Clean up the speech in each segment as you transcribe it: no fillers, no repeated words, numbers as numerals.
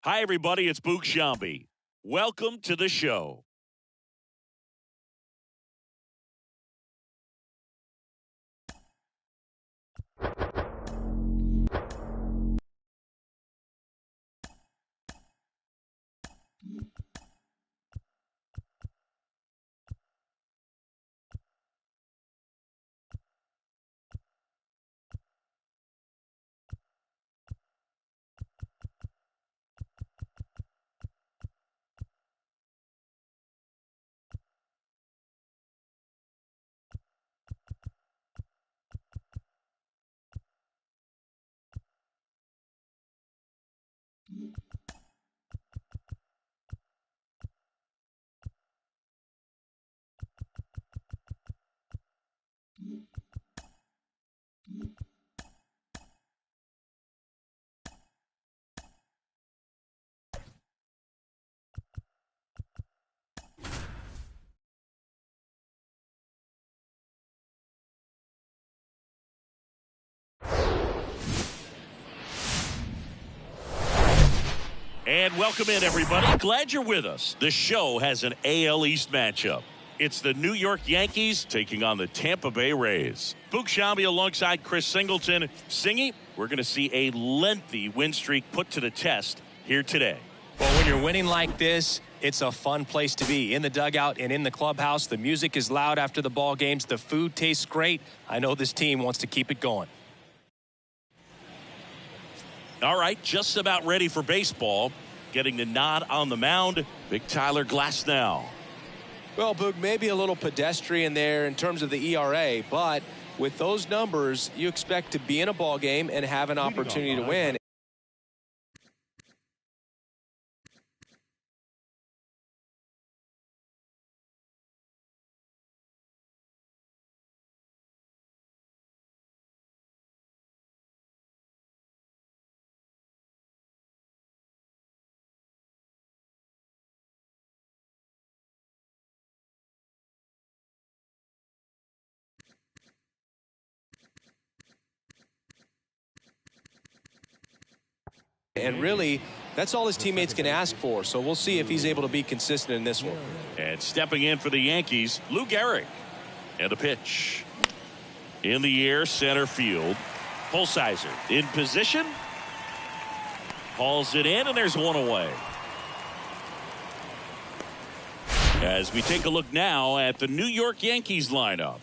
Hi, everybody. It's Boog Shambi. Welcome to the show. And welcome in, everybody. Glad you're with us. The show has an AL East matchup. It's the New York Yankees taking on the Tampa Bay Rays. Boog Shambi alongside Chris Singleton. Singy, we're going to see a lengthy win streak put to the test here today. Well, when you're winning like this, it's a fun place to be. In the dugout and in the clubhouse, the music is loud after the ball games. The food tastes great. I know this team wants to keep it going. All right, just about ready for baseball. Getting the nod on the mound, Big Tyler Glasnow. Well, Boog, maybe a little pedestrian there in terms of the ERA, but with those numbers, you expect to be in a ball game and have an opportunity to win. And really, that's all his teammates can ask for. So we'll see if he's able to be consistent in this one. And stepping in for the Yankees, Lou Gehrig. And the pitch. In the air, center field. Pulsizer in position. Hauls it in, and there's one away. As we take a look now at the New York Yankees lineup.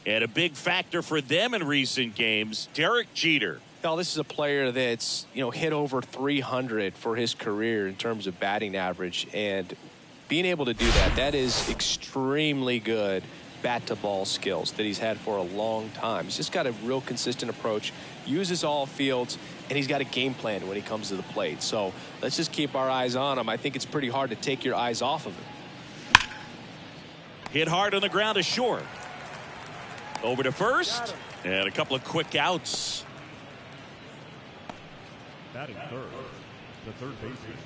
And a big factor for them in recent games, Derek Jeter. Well, this is a player that's, hit over 300 for his career in terms of batting average. And being able to do that, that is extremely good bat-to-ball skills that he's had for a long time. He's just got a real consistent approach, uses all fields, and he's got a game plan when he comes to the plate. So let's just keep our eyes on him. I think it's pretty hard to take your eyes off of him. Hit hard on the ground to short. Over to first, and a couple of quick outs. Batting third, the third baseman,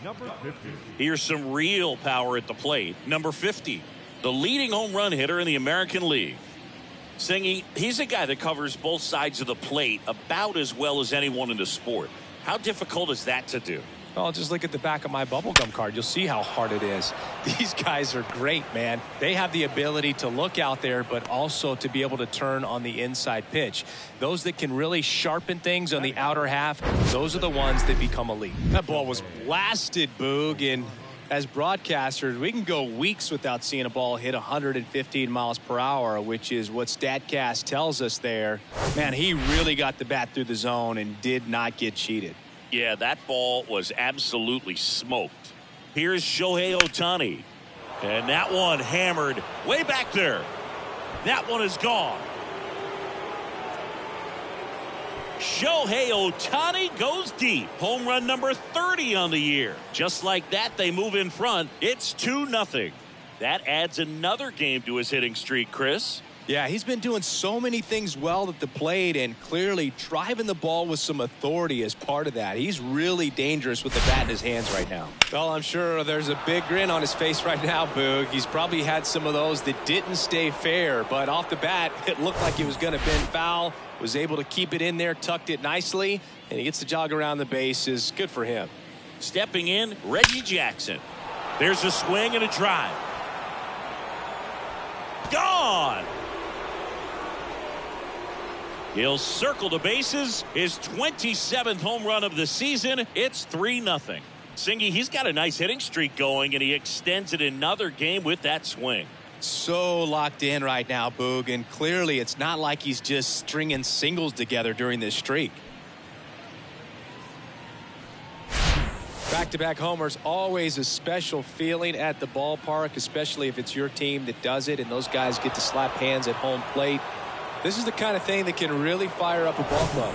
number 50. Here's some real power at the plate. Number 50, the leading home run hitter in the American League. Singy, he's a guy that covers both sides of the plate about as well as anyone in the sport. How difficult is that to do? Well, just look at the back of my bubblegum card. You'll see how hard it is. These guys are great, man. They have the ability to look out there, but also to be able to turn on the inside pitch. Those that can really sharpen things on the outer half, those are the ones that become elite. That ball was blasted, Boog, and as broadcasters, we can go weeks without seeing a ball hit 115 miles per hour, which is what StatCast tells us there. Man, he really got the bat through the zone and did not get cheated. Yeah, that ball was absolutely smoked. Here's Shohei Ohtani. And that one hammered way back there. That one is gone. Shohei Ohtani goes deep. Home run number 30 on the year. Just like that, they move in front. It's 2-0. That adds another game to his hitting streak, Chris. Yeah, he's been doing so many things well at the plate and clearly driving the ball with some authority as part of that. He's really dangerous with the bat in his hands right now. Well, I'm sure there's a big grin on his face right now, Boog. He's probably had some of those that didn't stay fair, but off the bat, it looked like it was going to bend foul. Was able to keep it in there, tucked it nicely, and he gets to jog around the bases. Good for him. Stepping in, Reggie Jackson. There's a swing and a drive. Gone. He'll circle the bases. His 27th home run of the season. It's 3-0. Singy, he's got a nice hitting streak going, and he extends it another game with that swing. So locked in right now, Boog, and clearly it's not like he's just stringing singles together during this streak. Back-to-back homers, always a special feeling at the ballpark, especially if it's your team that does it and those guys get to slap hands at home plate. This is the kind of thing that can really fire up a ball club.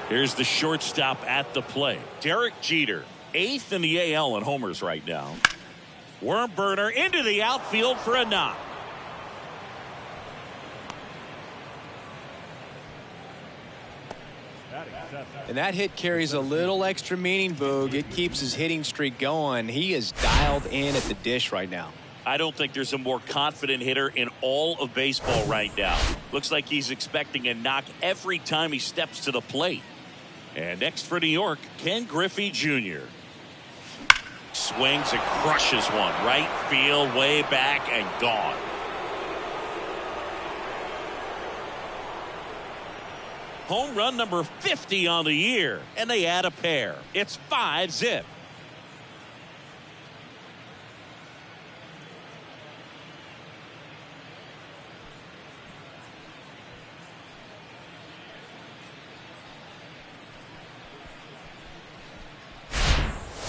Here's the shortstop at the plate. Derek Jeter, 8th in the AL in homers right now. Worm burner into the outfield for a knock. And that hit carries a little extra meaning, Boog. It keeps his hitting streak going. He is dialed in at the dish right now. I don't think there's a more confident hitter in all of baseball right now. Looks like he's expecting a knock every time he steps to the plate. And next for New York, Ken Griffey Jr. Swings and crushes one. Right field, way back, and gone. Home run number 50 on the year, and they add a pair. It's 5-zip.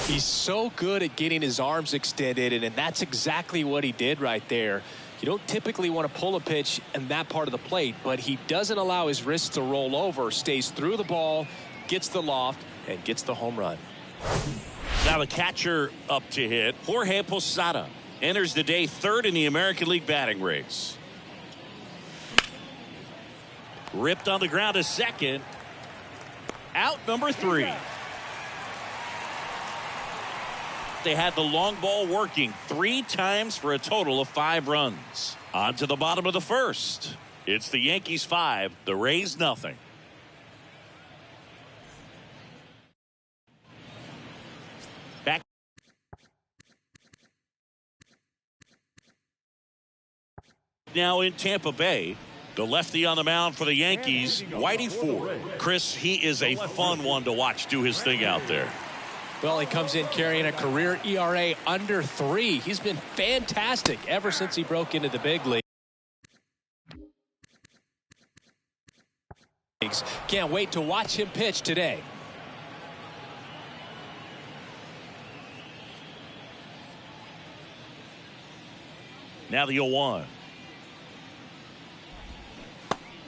He's so good at getting his arms extended, and that's exactly what he did right there. You don't typically want to pull a pitch in that part of the plate, but he doesn't allow his wrists to roll over, stays through the ball, gets the loft, and gets the home run. Now the catcher up to hit. Jorge Posada enters the day 3rd in the American League batting race. Ripped on the ground to second. Out number 3. They had the long ball working 3 times for a total of 5 runs. On to the bottom of the 1st. It's the Yankees 5, the Rays nothing. Back now in Tampa Bay. The lefty on the mound for the Yankees, Whitey Ford. Chris, he is a fun one to watch do his thing out there. Well, he comes in carrying a career ERA under 3. He's been fantastic ever since he broke into the big league. Can't wait to watch him pitch today. Now the 0-1.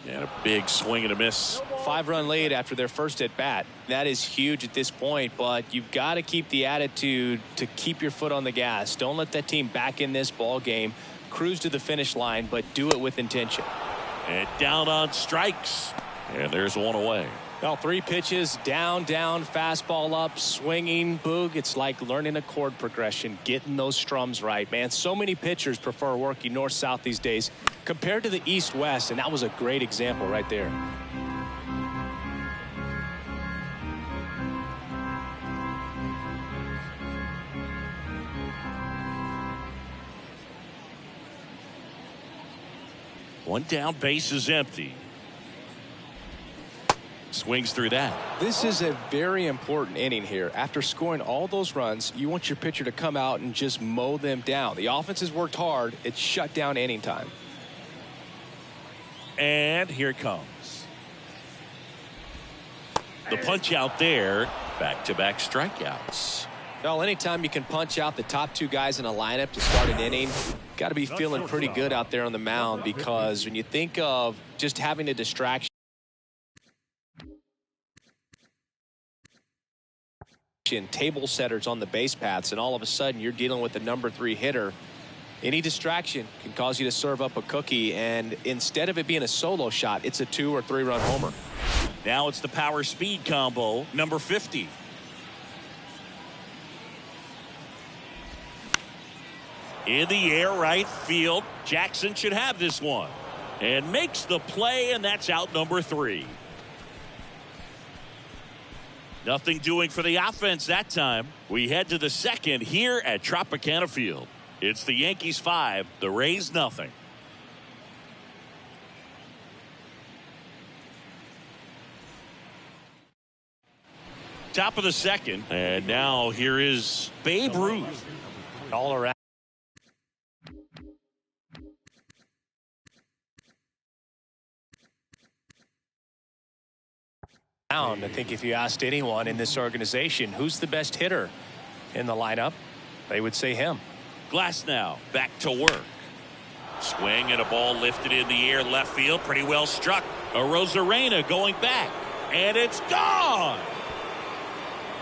And a big swing and a miss. 5-run lead after their first at bat. That is huge at this point, but you've got to keep the attitude to keep your foot on the gas. Don't let that team back in this ball game. Cruise to the finish line, but do it with intention. And down on strikes. And there's one away. Well, 3 pitches, down, fastball up, swinging, Boog. It's like learning a chord progression, getting those strums right, man. So many pitchers prefer working north-south these days compared to the east-west, and that was a great example right there. One down, base is empty. Swings through that. This is a very important inning here. After scoring all those runs, you want your pitcher to come out and just mow them down. The offense has worked hard. It's shut down inning time. And here it comes. The punch out there. Back-to-back strikeouts. Well, anytime you can punch out the top 2 guys in a lineup to start an inning, got to be feeling pretty good out there on the mound, because when you think of just having a distraction, table setters on the base paths, and all of a sudden you're dealing with the number 3 hitter. Any distraction can cause you to serve up a cookie, and instead of it being a solo shot, it's a 2 or 3 run homer. Now it's the power speed combo, number 50. In the air, right field. Jackson should have this one and makes the play, and that's out number 3. Nothing doing for the offense that time. We head to the second here at Tropicana Field. It's the Yankees 5, the Rays nothing. Top of the second, and now here is Babe Ruth. All around. I think if you asked anyone in this organization who's the best hitter in the lineup, they would say him. Glass now back to work. Swing and a ball lifted in the air left field. Pretty well struck. Arozarena going back, and it's gone.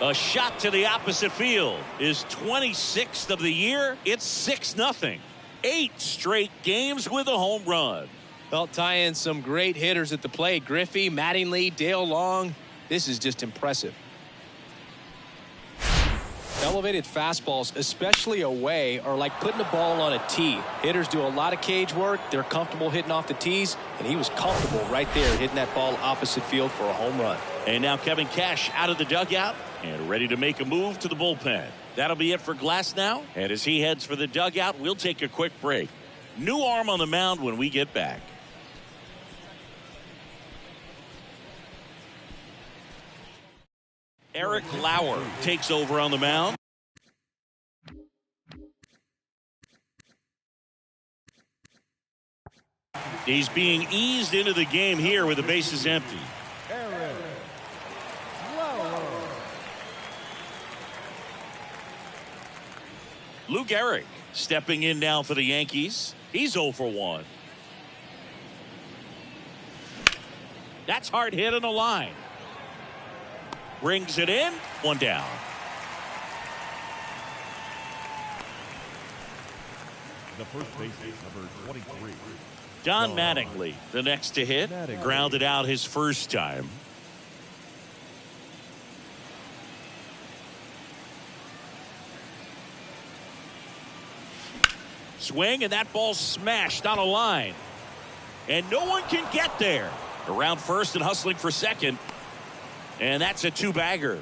A shot to the opposite field is 26th of the year. It's 6-0. 8 straight games with a home run. Well, tie in some great hitters at the plate. Griffey, Mattingly, Dale Long. This is just impressive. Elevated fastballs, especially away, are like putting a ball on a tee. Hitters do a lot of cage work. They're comfortable hitting off the tees, and he was comfortable right there hitting that ball opposite field for a home run. And now Kevin Cash out of the dugout and ready to make a move to the bullpen. That'll be it for Glass now. And as he heads for the dugout, we'll take a quick break. New arm on the mound when we get back. Eric Lauer takes over on the mound. He's being eased into the game here with the bases empty. Eric Lauer. Luke Gehrig stepping in now for the Yankees. He's 0 for 1. That's hard hit on the line. Brings it in. 1 down. The first baseman, number 23. Don Mattingly, the next to hit. Grounded out his first time. Swing, and that ball smashed on a line. And no one can get there. Around first and hustling for second. And that's a 2-bagger.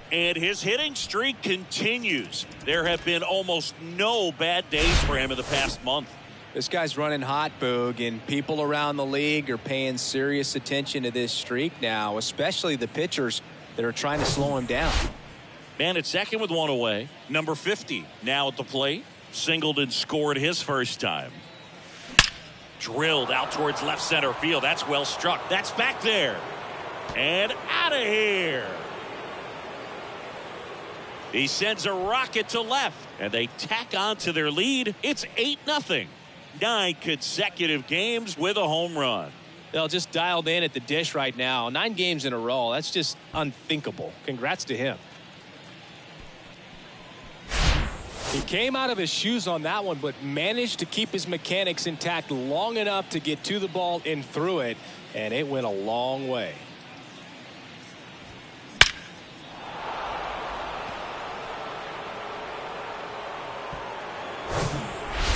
And his hitting streak continues. There have been almost no bad days for him in the past month. This guy's running hot, Boog, and people around the league are paying serious attention to this streak now, especially the pitchers that are trying to slow him down. Man at second with 1 away. Number 50 now at the plate. Singled and scored his first time. Drilled out towards left center field. That's well struck. That's back there. And out of here. He sends a rocket to left. And they tack on to their lead. It's 8-0. 9 consecutive games with a home run. They'll just dialed in at the dish right now. 9 games in a row. That's just unthinkable. Congrats to him. He came out of his shoes on that one, but managed to keep his mechanics intact long enough to get to the ball and through it, and it went a long way.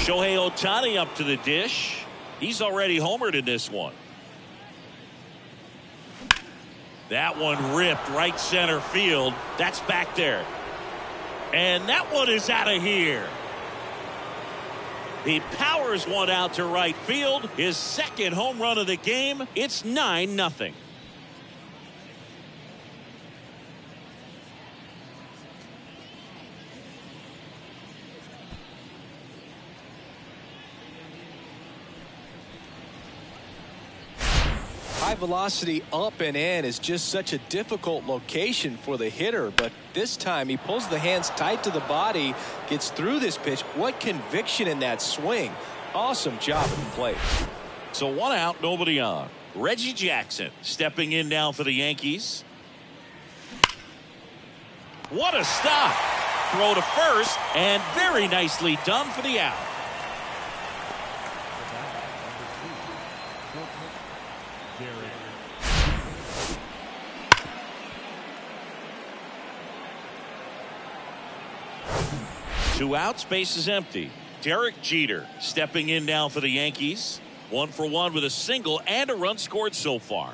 Shohei Ohtani up to the dish. He's already homered in this one. That one ripped right center field. That's back there. And that one is out of here. He powers one out to right field. His second home run of the game. It's 9-0. High velocity up and in is just such a difficult location for the hitter, but this time he pulls the hands tight to the body, gets through this pitch. What conviction in that swing. Awesome job at the plate. So 1 out, nobody on. Reggie Jackson stepping in now for the Yankees. What a stop. Throw to first, and very nicely done for the out. Two outs, base is empty. Derek Jeter stepping in now for the Yankees. 1 for 1 with a single and a run scored so far.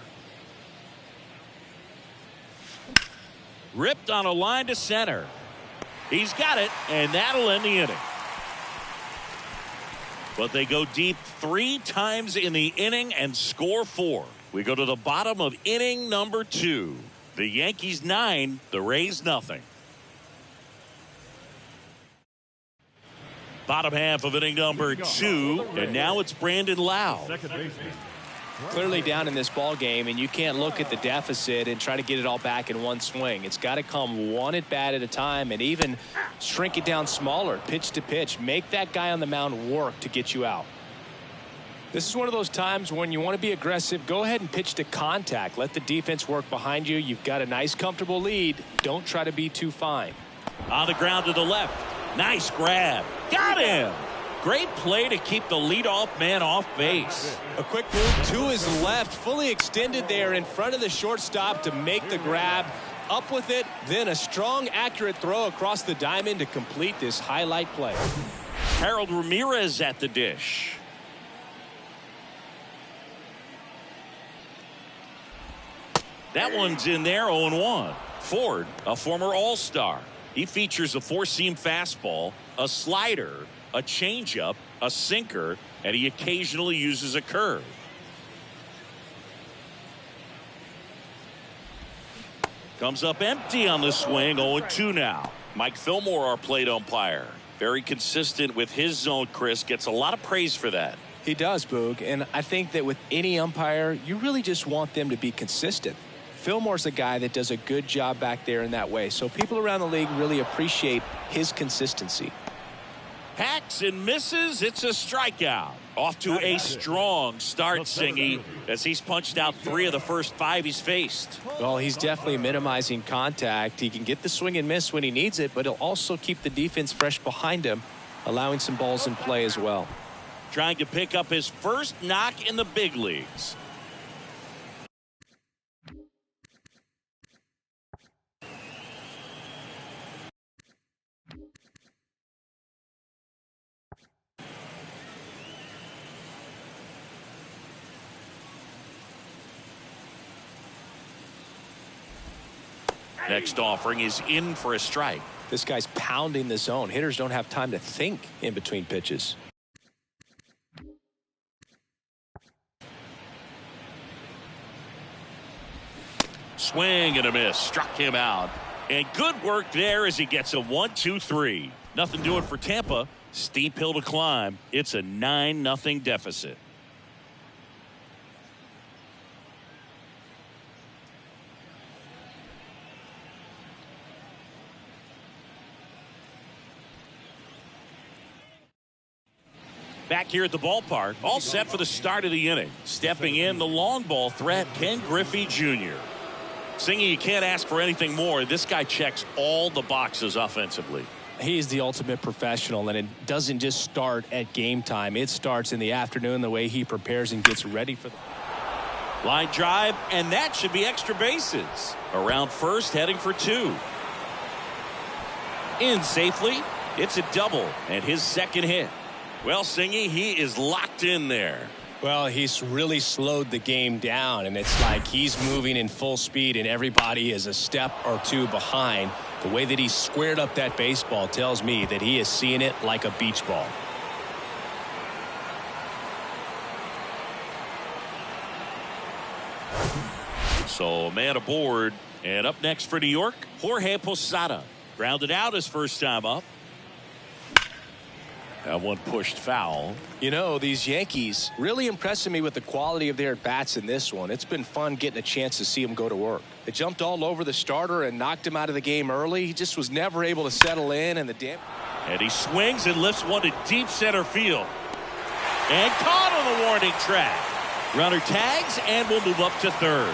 Ripped on a line to center. He's got it, and that'll end the inning. But they go deep 3 times in the inning and score 4. We go to the bottom of inning number 2. The Yankees 9, the Rays nothing. Bottom half of inning number 2, and now it's Brandon Lau. Second baseman. Clearly down in this ball game, and you can't look at the deficit and try to get it all back in one swing. It's got to come one at bat at a time, and even shrink it down smaller, pitch to pitch. Make that guy on the mound work to get you out. This is one of those times when you want to be aggressive. Go ahead and pitch to contact. Let the defense work behind you. You've got a nice, comfortable lead. Don't try to be too fine. On the ground to the left. Nice grab. Got him. Great play to keep the leadoff man off base. A quick move to his left, fully extended there in front of the shortstop to make the grab. Up with it, then a strong, accurate throw across the diamond to complete this highlight play. Harold Ramirez at the dish. That one's in there, 0-1. Ford, a former All-Star. He features a 4-seam fastball, a slider, a changeup, a sinker, and he occasionally uses a curve. Comes up empty on the swing, 0-2 now. Mike Fillmore, our plate umpire. Very consistent with his zone, Chris. Gets a lot of praise for that. He does, Boog, and I think that with any umpire, you really just want them to be consistent. Fillmore's a guy that does a good job back there in that way, so people around the league really appreciate his consistency. Hacks and misses. It's a strikeout. Off to a strong start, Singy, as he's punched out 3 of the first 5 he's faced. Well, he's definitely minimizing contact. He can get the swing and miss when he needs it, but he'll also keep the defense fresh behind him, allowing some balls in play as well. Trying to pick up his first knock in the big leagues. Next offering is in for a strike. This guy's pounding the zone. Hitters don't have time to think in between pitches. Swing and a miss. Struck him out. And good work there as he gets a 1-2-3. Nothing doing for Tampa. Steep hill to climb. It's a 9-0 deficit. Back here at the ballpark, all set for the start of the inning. Stepping in, the long ball threat, Ken Griffey Jr. Singy, you can't ask for anything more. This guy checks all the boxes offensively. He's the ultimate professional, and it doesn't just start at game time. It starts in the afternoon, the way he prepares and gets ready for the line drive, and that should be extra bases. Around first, heading for 2. In safely, it's a double, and his second hit. Well, Singy, he is locked in there. Well, he's really slowed the game down, and it's like he's moving in full speed, and everybody is a step or 2 behind. The way that he squared up that baseball tells me that he is seeing it like a beach ball. So, a man aboard, and up next for New York, Jorge Posada. Grounded out his first time up. That one pushed foul. You know, these Yankees really impressing me with the quality of their at-bats in this one. It's been fun getting a chance to see them go to work. They jumped all over the starter and knocked him out of the game early. He just was never able to settle in, and And he swings and lifts one to deep center field. And caught on the warning track. Runner tags and will move up to third.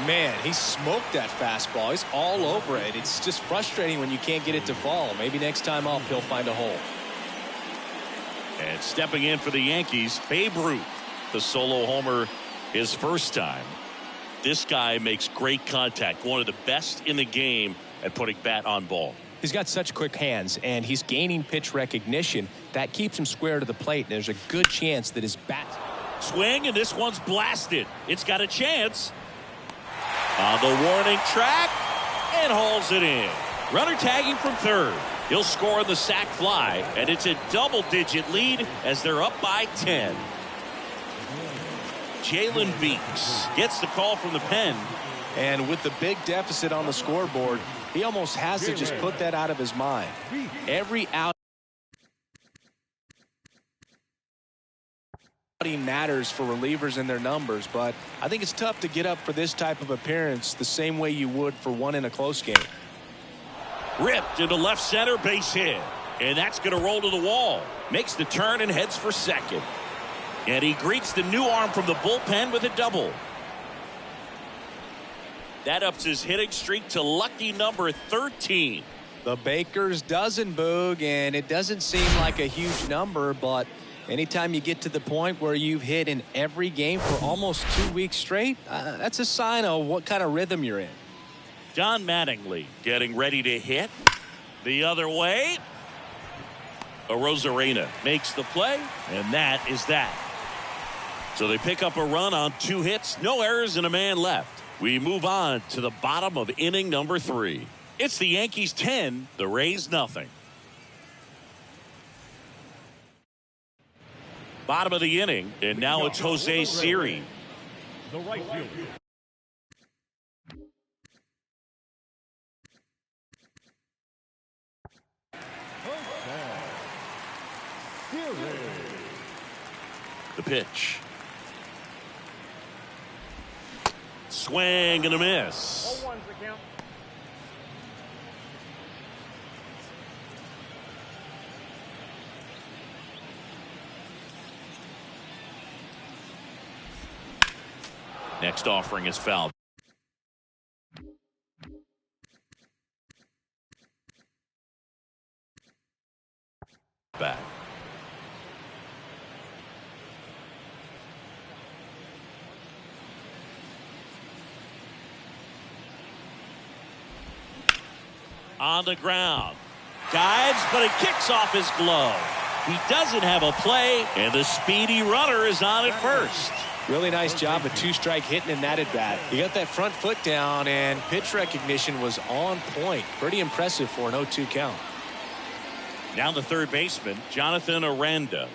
Man, he smoked that fastball. He's all over it. It's just frustrating when you can't get it to fall. Maybe next time up he'll find a hole. And stepping in for the Yankees, Babe Ruth, the solo homer his first time. This guy makes great contact. One of the best in the game at putting bat on ball. He's got such quick hands, and he's gaining pitch recognition. That keeps him square to the plate, and there's a good chance that his bat... Swing, and this one's blasted. It's got a chance. On the warning track, and hauls it in. Runner tagging from third. He'll score on the sac fly, and it's a double-digit lead as they're up by 10. Jalen Beeks gets the call from the pen. And with the big deficit on the scoreboard, he almost has to just put that out of his mind. Every outing matters for relievers and their numbers, but I think it's tough to get up for this type of appearance the same way you would for one in a close game. Ripped into left center, base hit. And that's going to roll to the wall. Makes the turn and heads for second. And he greets the new arm from the bullpen with a double. That ups his hitting streak to lucky number 13. The Baker's dozen, Boog, and it doesn't seem like a huge number, but anytime you get to the point where you've hit in every game for almost 2 weeks straight, that's a sign of what kind of rhythm you're in. Don Mattingly getting ready to hit. The other way. Arozarena makes the play, and that is that. So they pick up a run on 2 hits, no errors, and a man left. We move on to the bottom of inning number 3. It's the Yankees 10, the Rays nothing. Bottom of the inning, and now it's Jose Siri. The right fielder. The pitch. Swing and a miss. 0-1's the count. Next offering is fouled. Back. On the ground. Dives, but it kicks off his glove. He doesn't have a play, and the speedy runner is on at first. Really nice job of 2-strike hitting in that at bat. He got that front foot down, and pitch recognition was on point. Pretty impressive for an 0-2 count. Now the third baseman, Jonathan Aranda.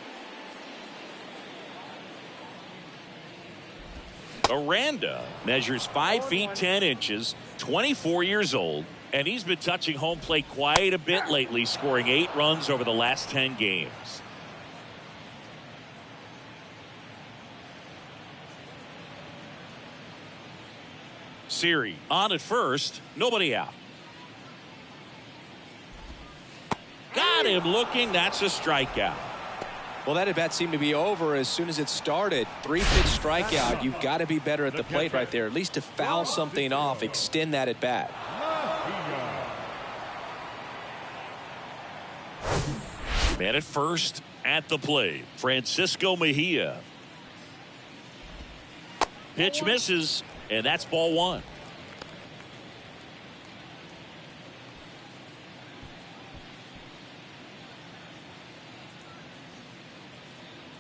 Aranda measures 5 feet 10 inches, 24 years old, and he's been touching home plate quite a bit lately, scoring 8 runs over the last 10 games. Siri on at first, nobody out. Got him looking, that's a strikeout. Well, that at bat seemed to be over as soon as it started. 3-pitch strikeout. You've got to be better at the plate right there, at least to foul something off, extend that at bat. Man at first at the plate, Francisco Mejia. Pitch misses, and that's ball 1.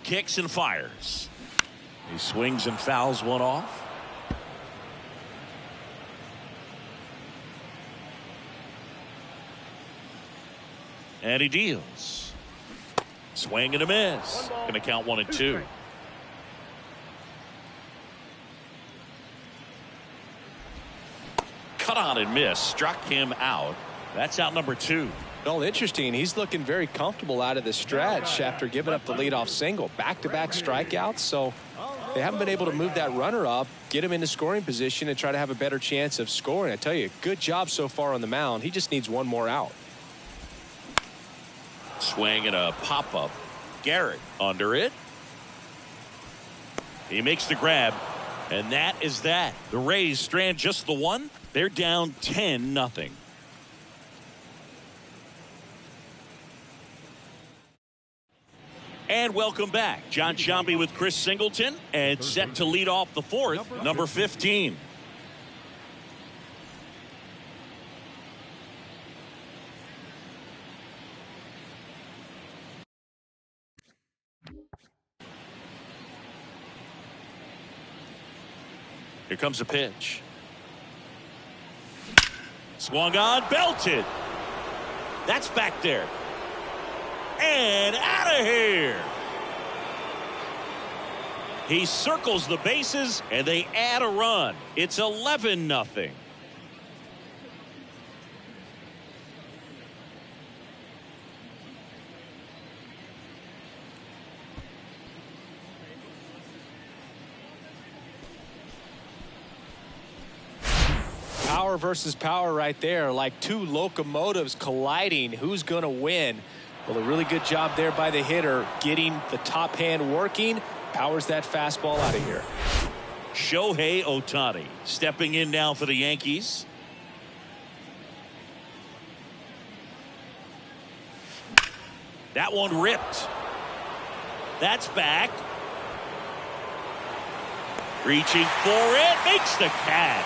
Kicks and fires. He swings and fouls one off. And he deals. Swing and a miss. Going to count 1 and 2. Cut on and miss. Struck him out. That's out number 2. Well, interesting. He's looking very comfortable out of the stretch after giving up the leadoff single. Back-to-back strikeouts, so they haven't been able to move that runner up, get him into scoring position, and try to have a better chance of scoring. I tell you, good job so far on the mound. He just needs one more out. Swing and a pop-up. Garrett under it. He makes the grab, and that is that. The Rays strand just the one. They're down 10-0. And welcome back. John Sciambi with Chris Singleton, and set to lead off the 4th, number 15. Here comes a pitch. Swung on, belted. That's back there. And out of here. He circles the bases, and they add a run. It's 11-0. Power versus power right there, like two locomotives colliding. Who's going to win? Well, a really good job there by the hitter, getting the top hand working. Powers that fastball out of here. Shohei Ohtani stepping in now for the Yankees. That one ripped. That's back. Reaching for it, makes the catch.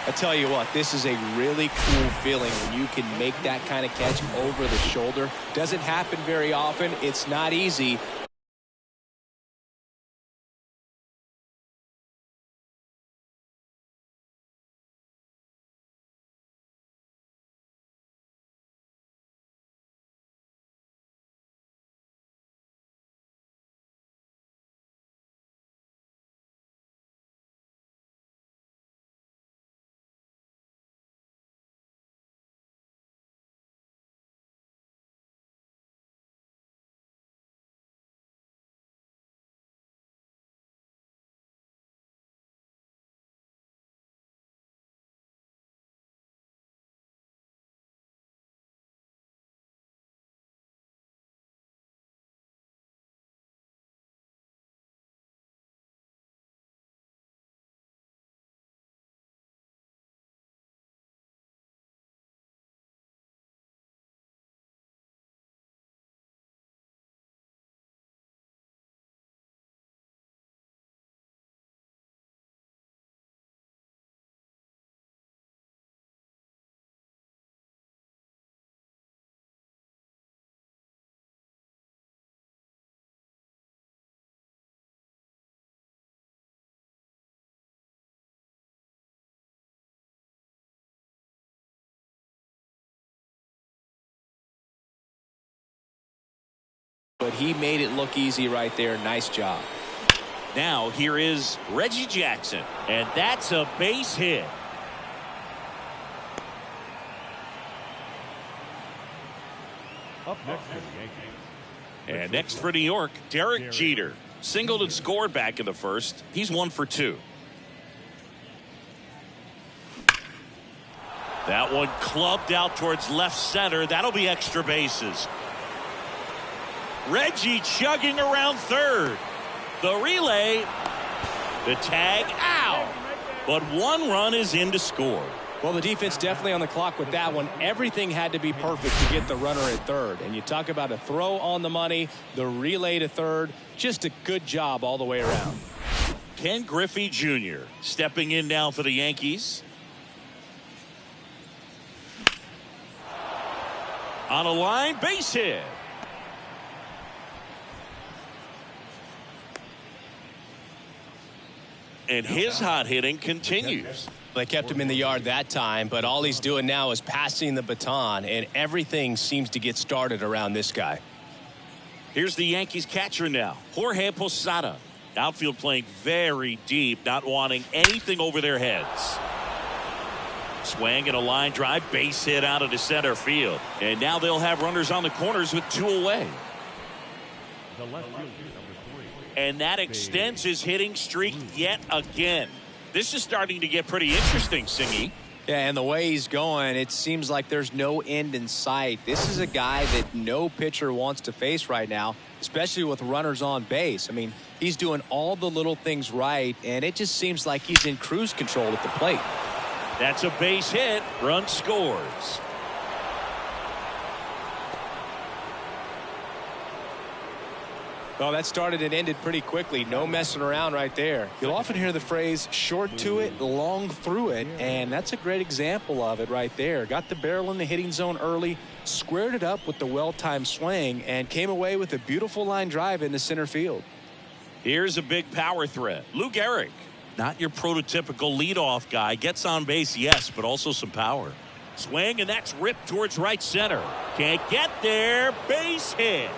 I tell you what, this is a really cool feeling when you can make that kind of catch over the shoulder. Doesn't happen very often. It's not easy. But he made it look easy right there. Nice job. Now here is Reggie Jackson, and that's a base hit. Up next for the Yankees. And next for New York, Derek Jeter. Singled and scored back in the first. He's 1 for 2. That one clubbed out towards left center. That'll be extra bases. Reggie chugging around third. The relay. The tag out. But 1 run is in to score. Well, the defense definitely on the clock with that one. Everything had to be perfect to get the runner at third. And you talk about a throw on the money, the relay to third. Just a good job all the way around. Ken Griffey Jr. stepping in now for the Yankees. On a line, base hit. And his hot hitting continues. They kept him in the yard that time, but all he's doing now is passing the baton, and everything seems to get started around this guy. Here's the Yankees catcher now, Jorge Posada. Outfield playing very deep, not wanting anything over their heads. Swing and a line drive, base hit out of the center field. And now they'll have runners on the corners with 2 away. The left fielder, number 3. And that extends his hitting streak yet again. This is starting to get pretty interesting, Singy. Yeah, and the way he's going, it seems like there's no end in sight. This is a guy that no pitcher wants to face right now, especially with runners on base. I mean, he's doing all the little things right, and it just seems like he's in cruise control at the plate. That's a base hit. Run scores. Well, that started and ended pretty quickly. No messing around right there. You'll often hear the phrase short to it, long through it, and that's a great example of it right there. Got the barrel in the hitting zone early, squared it up with the well-timed swing, and came away with a beautiful line drive into center field. Here's a big power threat. Lou Gehrig. Not your prototypical leadoff guy. Gets on base, yes, but also some power. Swing, and that's ripped towards right center. Can't get there. Base hit.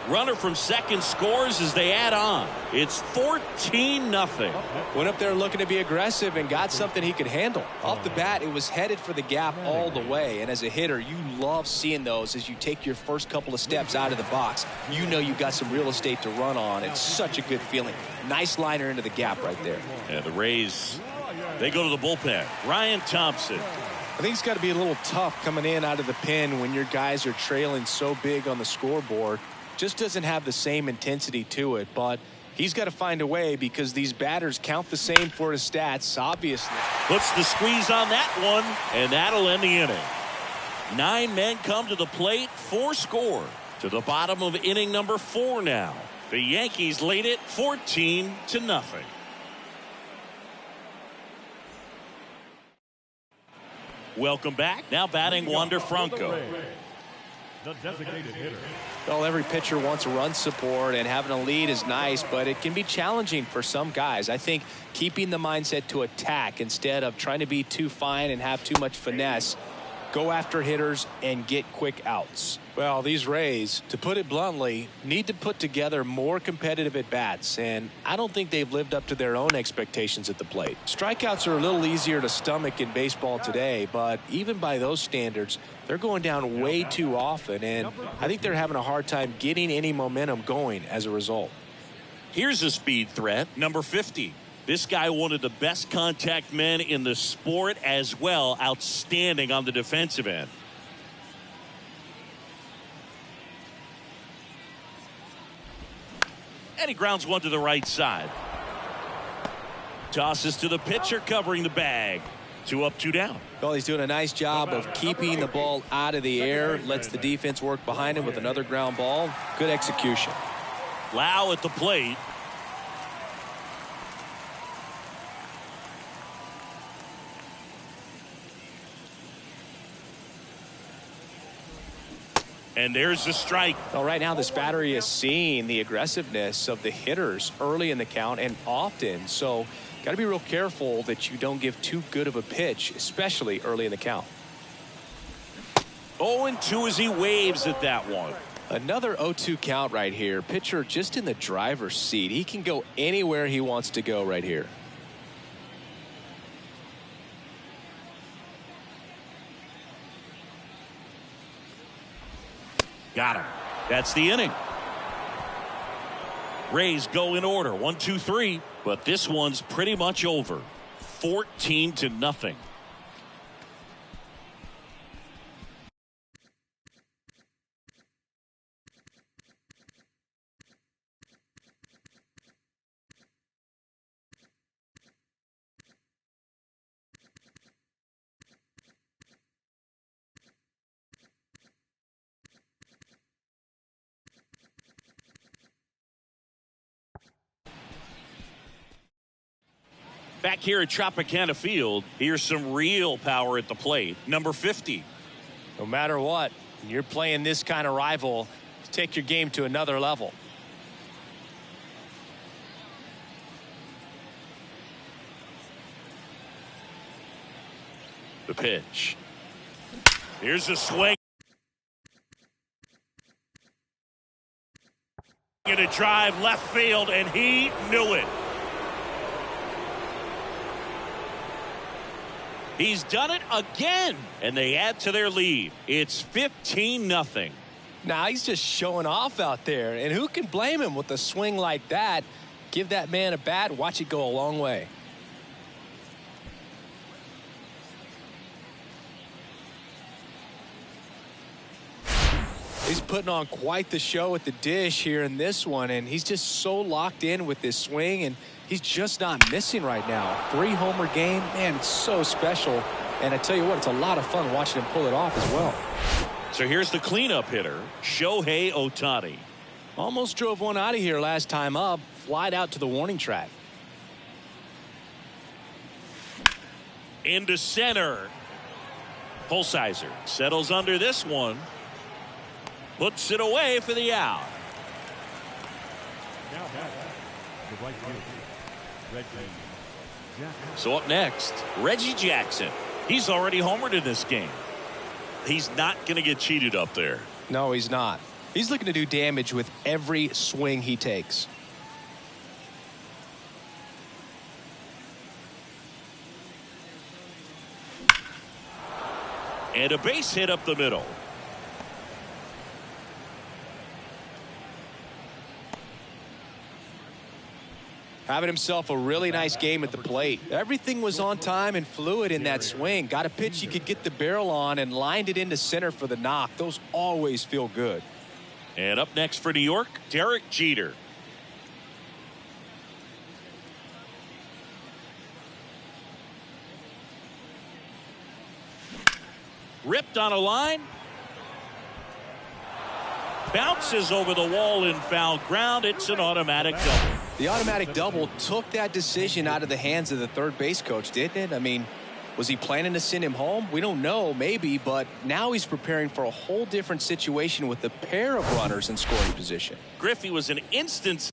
Runner from second scores as they add on. It's 14-0. Went up there looking to be aggressive and got something he could handle. Off the bat, it was headed for the gap all the way. And as a hitter, you love seeing those as you take your first couple of steps out of the box. You know you've got some real estate to run on. It's such a good feeling. Nice liner into the gap right there. Yeah, the Rays, they go to the bullpen. Ryan Thompson. I think it's got to be a little tough coming in out of the pen when your guys are trailing so big on the scoreboard. Just doesn't have the same intensity to it, but he's got to find a way because these batters count the same for his stats, obviously. Puts the squeeze on that one, and that'll end the inning. 9 men come to the plate, 4 score. To the bottom of inning number 4 now. The Yankees lead it 14-0. Welcome back. Now batting Wander Franco. The designated hitter. Well, every pitcher wants run support, and having a lead is nice, but it can be challenging for some guys. I think keeping the mindset to attack instead of trying to be too fine and have too much finesse, go after hitters and get quick outs. Well, these Rays, to put it bluntly, need to put together more competitive at-bats, and I don't think they've lived up to their own expectations at the plate. Strikeouts are a little easier to stomach in baseball today, but even by those standards, they're going down way too often, and I think they're having a hard time getting any momentum going as a result. Here's a speed threat, number 50. This guy, one of the best contact men in the sport as well. Outstanding on the defensive end. And he grounds one to the right side. Tosses to the pitcher covering the bag. 2 up, 2 down. Well, he's doing a nice job of keeping the ball out of the air. Lets the defense work behind him with another ground ball. Good execution. Lau at the plate. And there's the strike. Well, right now this battery is seeing the aggressiveness of the hitters early in the count and often. So got to be real careful that you don't give too good of a pitch, especially early in the count. 0-2 as he waves at that one. Another 0-2 count right here. Pitcher just in the driver's seat. He can go anywhere he wants to go right here. Got him. That's the inning. Rays go in order. 1, 2, 3. But this one's pretty much over. 14-0. Back here at Tropicana Field, here's some real power at the plate. Number 50. No matter what, when you're playing this kind of rival, take your game to another level. The pitch. Here's the swing. Going to drive left field, and he knew it. He's done it again, and they add to their lead. It's 15-0. Now he's just showing off out there, and who can blame him with a swing like that? Give that man a bat, watch it go a long way. He's putting on quite the show at the dish here in this one, and he's just so locked in with this swing, and he's just not missing right now. 3-homer game, man, it's so special. And I tell you what, it's a lot of fun watching him pull it off as well. So here's the cleanup hitter, Shohei Ohtani. Almost drove one out of here last time up, flied out to the warning track. Into center. Pulsizer settles under this one. Puts it away for the out. Now back, the right field, Red Team. So up next, Reggie Jackson. He's already homered in this game. He's not going to get cheated up there. No, he's not. He's looking to do damage with every swing he takes. And a base hit up the middle. Having himself a really nice game at the plate. Everything was on time and fluid in that swing. Got a pitch you could get the barrel on and lined it into center for the knock. Those always feel good. And up next for New York, Derek Jeter. Ripped on a line. Bounces over the wall in foul ground. It's an automatic double. The automatic double took that decision out of the hands of the third base coach, didn't it? I mean, was he planning to send him home? We don't know, maybe, but now he's preparing for a whole different situation with a pair of runners in scoring position. Griffey was an instant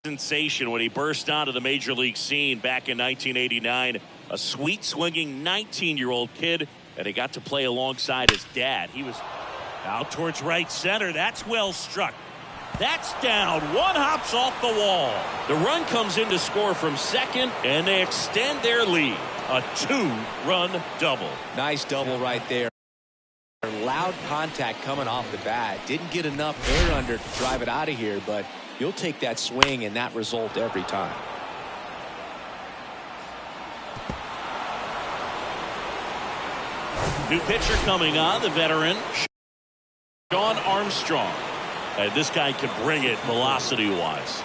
sensation when he burst onto the major league scene back in 1989. A sweet swinging 19-year-old kid, and he got to play alongside his dad. He was out towards right center. That's well struck. That's down. One hops off the wall. The run comes in to score from second, and they extend their lead. A two-run double. Nice double right there. Loud contact coming off the bat. Didn't get enough air under to drive it out of here, but you'll take that swing and that result every time. New pitcher coming on, the veteran, Shawn Armstrong. And this guy can bring it velocity-wise.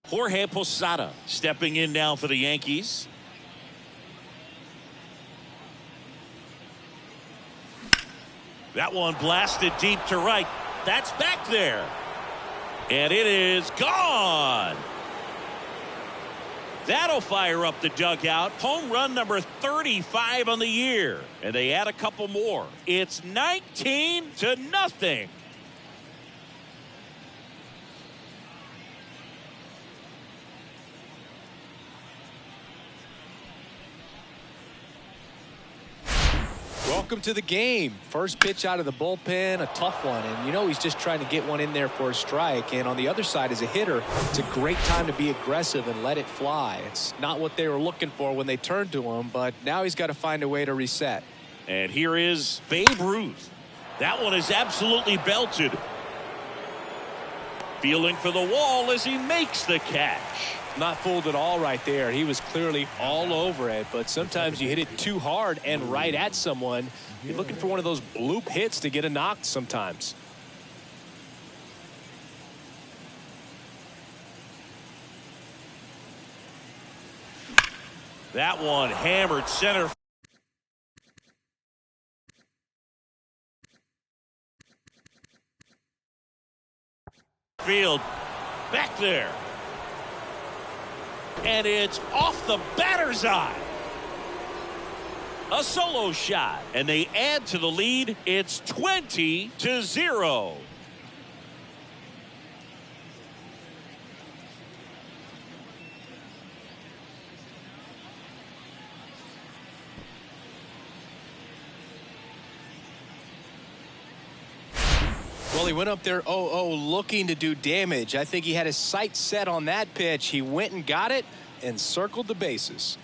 Jorge Posada stepping in now for the Yankees. That one blasted deep to right. That's back there. And it is gone. That'll fire up the dugout. Home run number 35 on the year. And they add a couple more. It's 19-0. Welcome to the game. First pitch out of the bullpen, a tough one, and you know he's just trying to get one in there for a strike. And on the other side, as a hitter, it's a great time to be aggressive and let it fly. It's not what they were looking for when they turned to him, but now he's got to find a way to reset. And here is Babe Ruth. That one is absolutely belted. Feeling for the wall as he makes the catch. Not fooled at all right there. He was clearly all over it, but sometimes you hit it too hard and right at someone. You're looking for one of those bloop hits to get a knock sometimes. That one hammered center. Field back there. And it's off the batter's eye. A solo shot. And they add to the lead. It's 20-0. Well, he went up there 0-0 looking to do damage. I think he had his sights set on that pitch. He went and got it and circled the bases.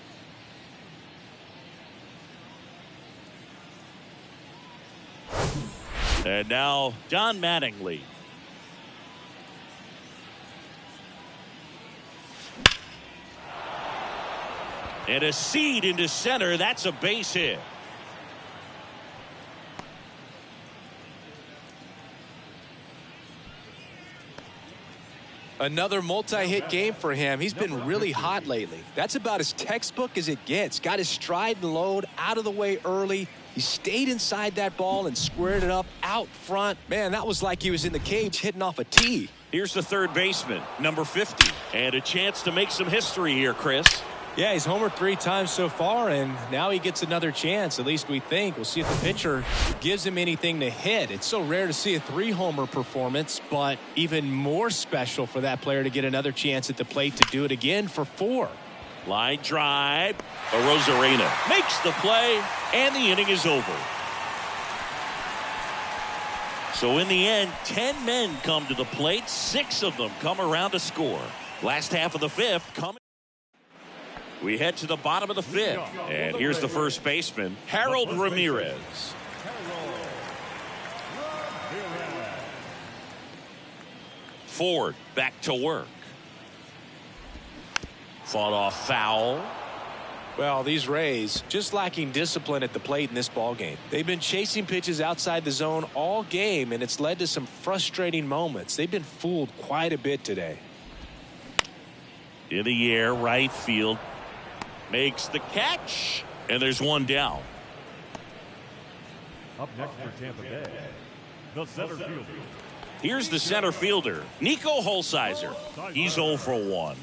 And now Don Mattingly. And a seed into center. That's a base hit. Another multi-hit game for him. He's been really hot lately. That's about as textbook as it gets. Got his stride and load out of the way early. He stayed inside that ball and squared it up out front. Man, that was like he was in the cage hitting off a tee. Here's the third baseman, number 50. And a chance to make some history here, Chris. Yeah, he's homered 3 times so far, and now he gets another chance, at least we think. We'll see if the pitcher gives him anything to hit. It's so rare to see a 3-homer performance, but even more special for that player to get another chance at the plate to do it again for 4. Line drive. Arozarena makes the play, and the inning is over. So in the end, 10 men come to the plate. 6 of them come around to score. Last half of the 5th coming. We head to the bottom of the 5th. And here's the first baseman, Harold Ramirez. Ford back to work. Fought off foul. Well, these Rays just lacking discipline at the plate in this ballgame. They've been chasing pitches outside the zone all game, and it's led to some frustrating moments. They've been fooled quite a bit today. In the air, right field. Makes the catch, and there's one down. Up next for Tampa Bay, the center fielder. Here's the center fielder, Nico Holsizer. He's 0 for 1.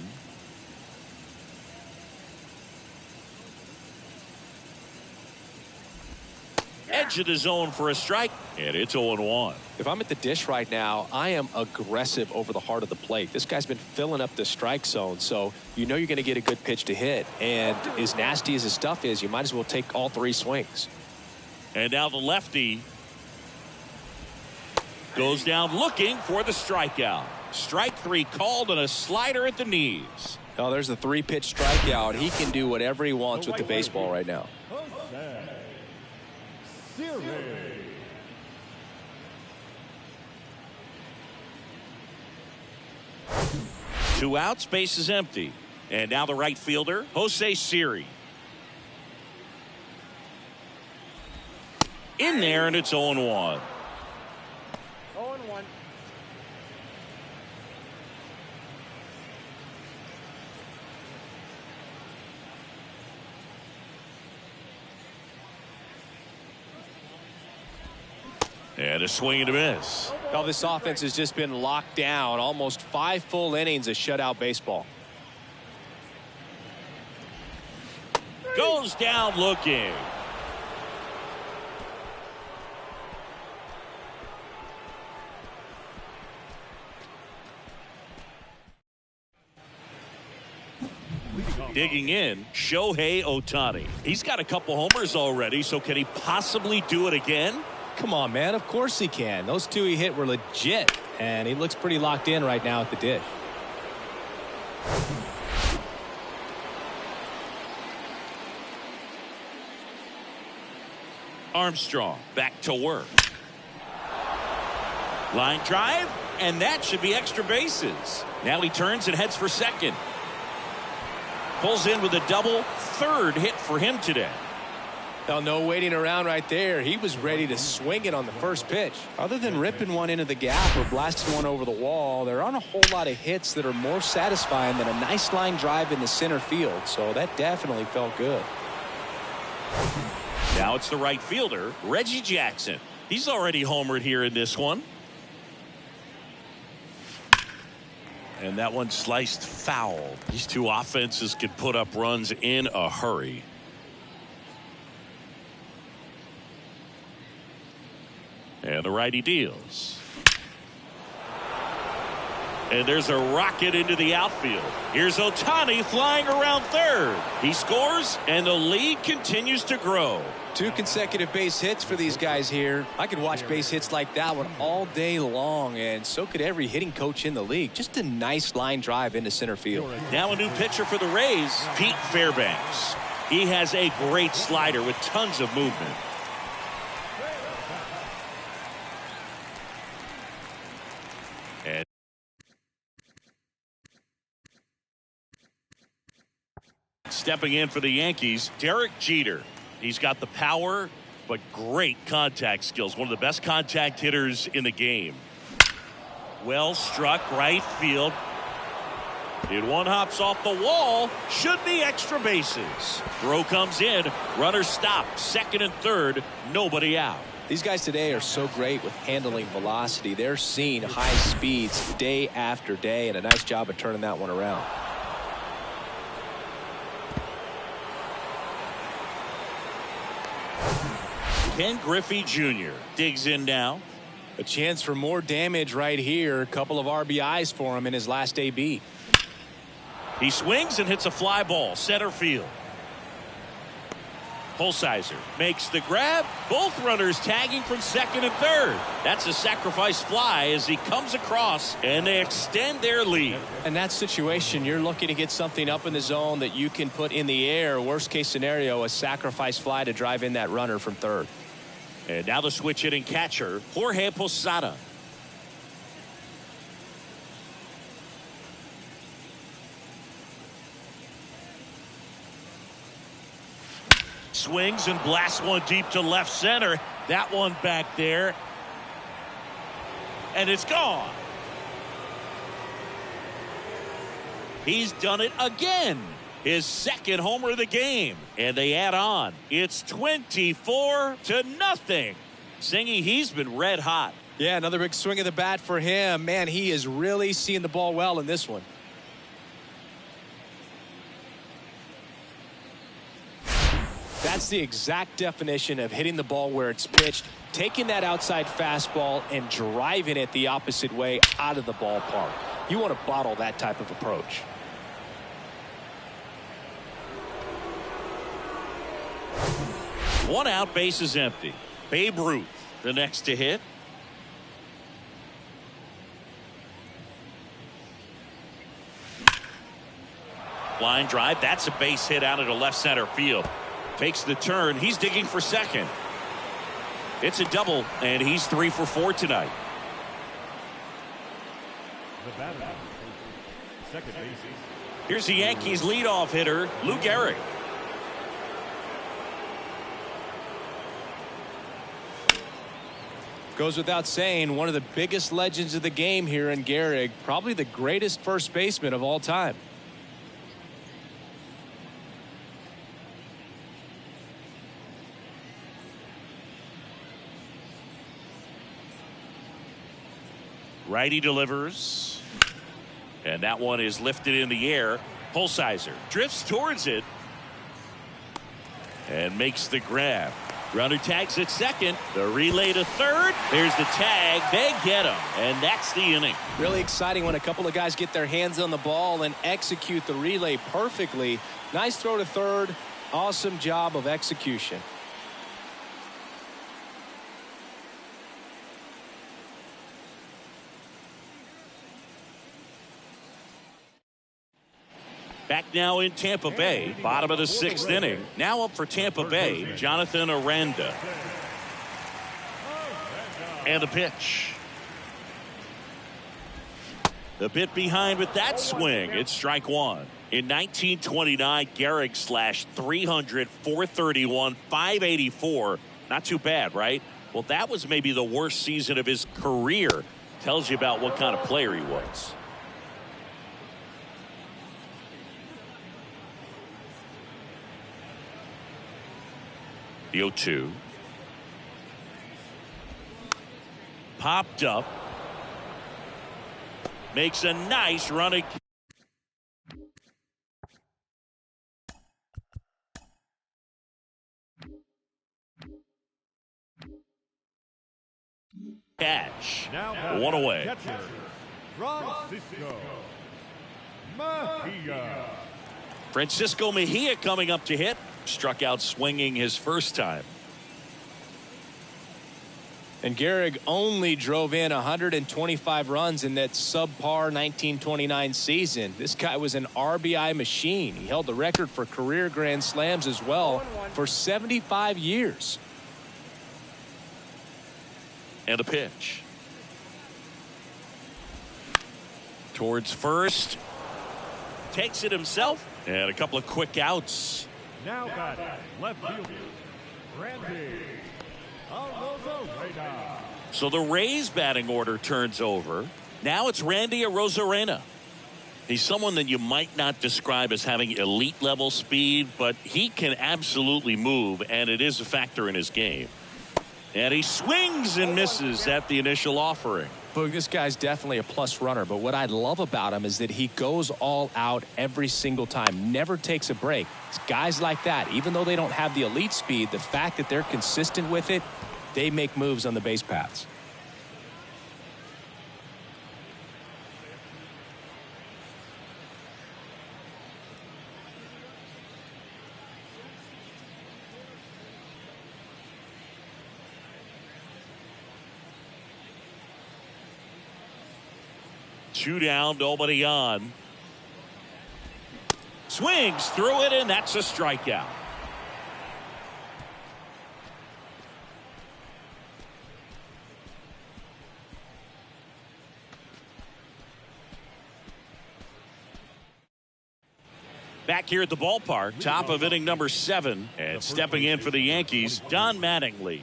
Edge of the zone for a strike, and it's 0-1. If I'm at the dish right now, I am aggressive over the heart of the plate. This guy's been filling up the strike zone, so you know you're going to get a good pitch to hit. And as nasty as his stuff is, you might as well take all 3 swings. And now the lefty goes down looking for the strikeout. Strike 3 called, and a slider at the knees. Oh, there's a 3-pitch strikeout. He can do whatever he wants with the baseball right now. 2 outs, base is empty. And now the right fielder, Jose Siri. In there, and it's 0-1. 0-1. And a swing and a miss. Well, this offense has just been locked down. Almost 5 full innings of shutout baseball. Goes down looking. Digging in, Shohei Ohtani. He's got a couple homers already, so can he possibly do it again? Come on, man. Of course he can. Those 2 he hit were legit, and he looks pretty locked in right now at the dish. Armstrong back to work. Line drive, and that should be extra bases. Now he turns and heads for second. Pulls in with a double, 3rd hit for him today. Well, no waiting around right there. He was ready to swing it on the first pitch. Other than ripping one into the gap or blasting one over the wall, there aren't a whole lot of hits that are more satisfying than a nice line drive in the center field. So that definitely felt good. Now it's the right fielder, Reggie Jackson. He's already homered here in this one. And that one sliced foul. These 2 offenses can put up runs in a hurry. And the righty deals. And there's a rocket into the outfield. Here's Ohtani flying around 3rd. He scores, and the lead continues to grow. 2 consecutive base hits for these guys here. I could watch base hits like that one all day long, and so could every hitting coach in the league. Just a nice line drive into center field. Now a new pitcher for the Rays, Pete Fairbanks. He has a great slider with tons of movement. And stepping in for the Yankees, Derek Jeter. He's got the power, but great contact skills. One of the best contact hitters in the game. Well struck right field. It one hops off the wall. Should be extra bases. Throw comes in. Runner stopped. Second and third. Nobody out. These guys today are so great with handling velocity. They're seeing high speeds day after day, and a nice job of turning that one around. Ken Griffey Jr. digs in now. A chance for more damage right here. A couple of RBIs for him in his last AB. He swings and hits a fly ball. Center field. Holsizer makes the grab. Both runners tagging from second and third. That's a sacrifice fly as he comes across, and they extend their lead. In that situation, you're looking to get something up in the zone that you can put in the air. Worst case scenario, a sacrifice fly to drive in that runner from third. And now the switch hitting catcher, Jorge Posada. Swings and blasts one deep to left center. That one back there. And it's gone. He's done it again. His second homer of the game. And they add on. It's 24-0. Singy, he's been red hot. Yeah, another big swing of the bat for him. Man, he is really seeing the ball well in this one. That's the exact definition of hitting the ball where it's pitched, taking that outside fastball and driving it the opposite way out of the ballpark. You want to bottle that type of approach. One out, base is empty. Babe Ruth, the next to hit. Line drive, that's a base hit out into left center field. Takes the turn, he's digging for second. It's a double, and he's 3 for 4 tonight. The batter, second base. Here's the Yankees leadoff hitter, Lou Gehrig. Goes without saying, one of the biggest legends of the game here in Gehrig, probably the greatest first baseman of all time. Righty delivers. And that one is lifted in the air. Holsizer drifts towards it. And makes the grab. Runner tags at second. The relay to third. There's the tag. They get him. And that's the inning. Really exciting when a couple of guys get their hands on the ball and execute the relay perfectly. Nice throw to third. Awesome job of execution. Back now in Tampa Bay, bottom of the 6th inning. Now up for Tampa Bay, Jonathan Aranda. And the pitch. The bit behind with that swing. It's strike one. In 1929, Gehrig slashed 300, 431, 584. Not too bad, right? Well, that was maybe the worst season of his career. Tells you about what kind of player he was. The 0-2. Popped up. Makes a nice running. Catch. One away. Catcher, Francisco Mejia. Francisco Mejia coming up to hit. Struck out swinging his first time. And Gehrig only drove in 125 runs in that subpar 1929 season. This guy was an RBI machine. He held the record for career grand slams as well for 75 years. And a pitch. Towards first. Takes it himself. And a couple of quick outs. Now batting, left fielder, Randy Arozarena. So the Rays batting order turns over. Now it's Randy Arozarena. He's someone that you might not describe as having elite level speed, but he can absolutely move, and it is a factor in his game. And he swings and misses at the initial offering. Boog, this guy's definitely a plus runner, but what I love about him is that he goes all out every single time, never takes a break. It's guys like that, even though they don't have the elite speed, the fact that they're consistent with it, they make moves on the base paths. Two down, nobody on. Swings through it, and that's a strikeout. Back here at the ballpark, top of inning number 7, and stepping in for the Yankees, Don Mattingly.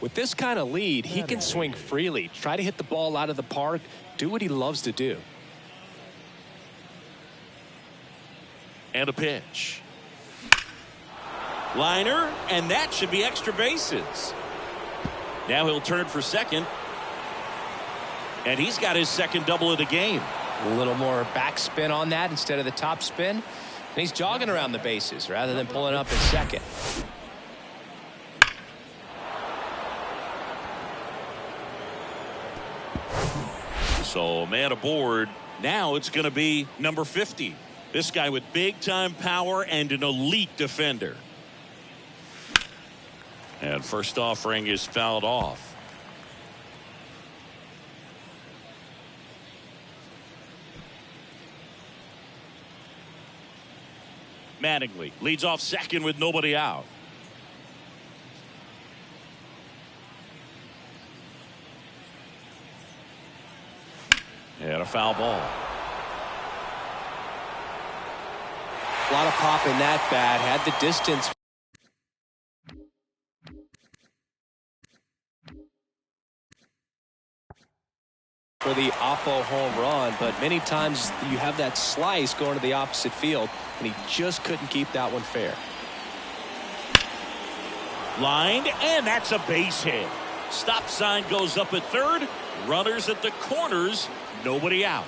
With this kind of lead, he can swing freely, try to hit the ball out of the park, do what he loves to do. And a pitch. Liner, and that should be extra bases. Now he'll turn for second. And he's got his second double of the game. A little more backspin on that instead of the top spin. And he's jogging around the bases rather than pulling up at second. So man aboard. Now it's going to be number 50. This guy with big time power and an elite defender. And first offering is fouled off. Mattingly leads off second with nobody out. And a foul ball. A lot of pop in that bat. Had the distance. For the Oppo home run, but many times you have that slice going to the opposite field, and he just couldn't keep that one fair. Lined, and that's a base hit. Stop sign goes up at third. Runners at the corners. Nobody out.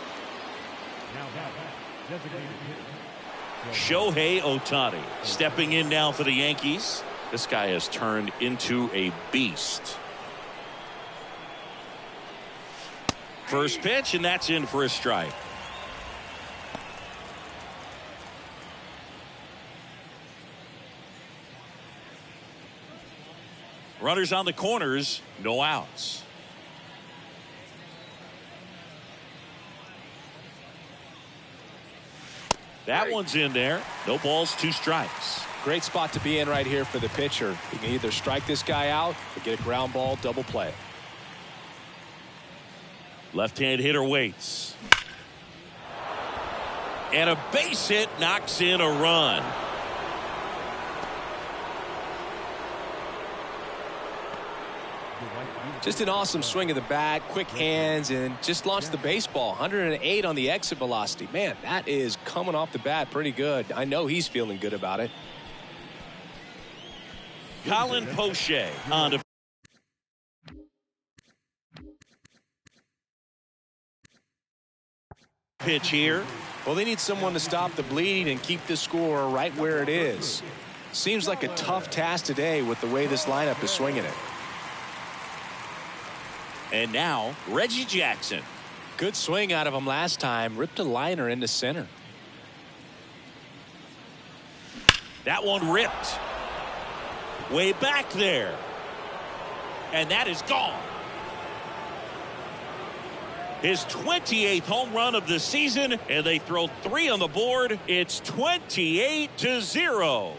Shohei Ohtani stepping in now for the Yankees. This guy has turned into a beast. First pitch, and that's in for a strike. Runners on the corners, no outs. That one's in there. No balls, 2 strikes. Great spot to be in right here for the pitcher. He can either strike this guy out or get a ground ball, double play. Left-hand hitter waits. And a base hit knocks in a run. Just an awesome swing of the bat, quick hands, and just launched the baseball. 108 on the exit velocity. Man, that is coming off the bat pretty good. I know he's feeling good about it. Colin Poche on to pitch here. Well, they need someone to stop the bleed and keep the score right where it is. Seems like a tough task today with the way this lineup is swinging it. And now Reggie Jackson. Good swing out of him last time. Ripped a liner into center. That one ripped. Way back there. And that is gone. His 28th home run of the season, and they throw 3 on the board. It's 28-0.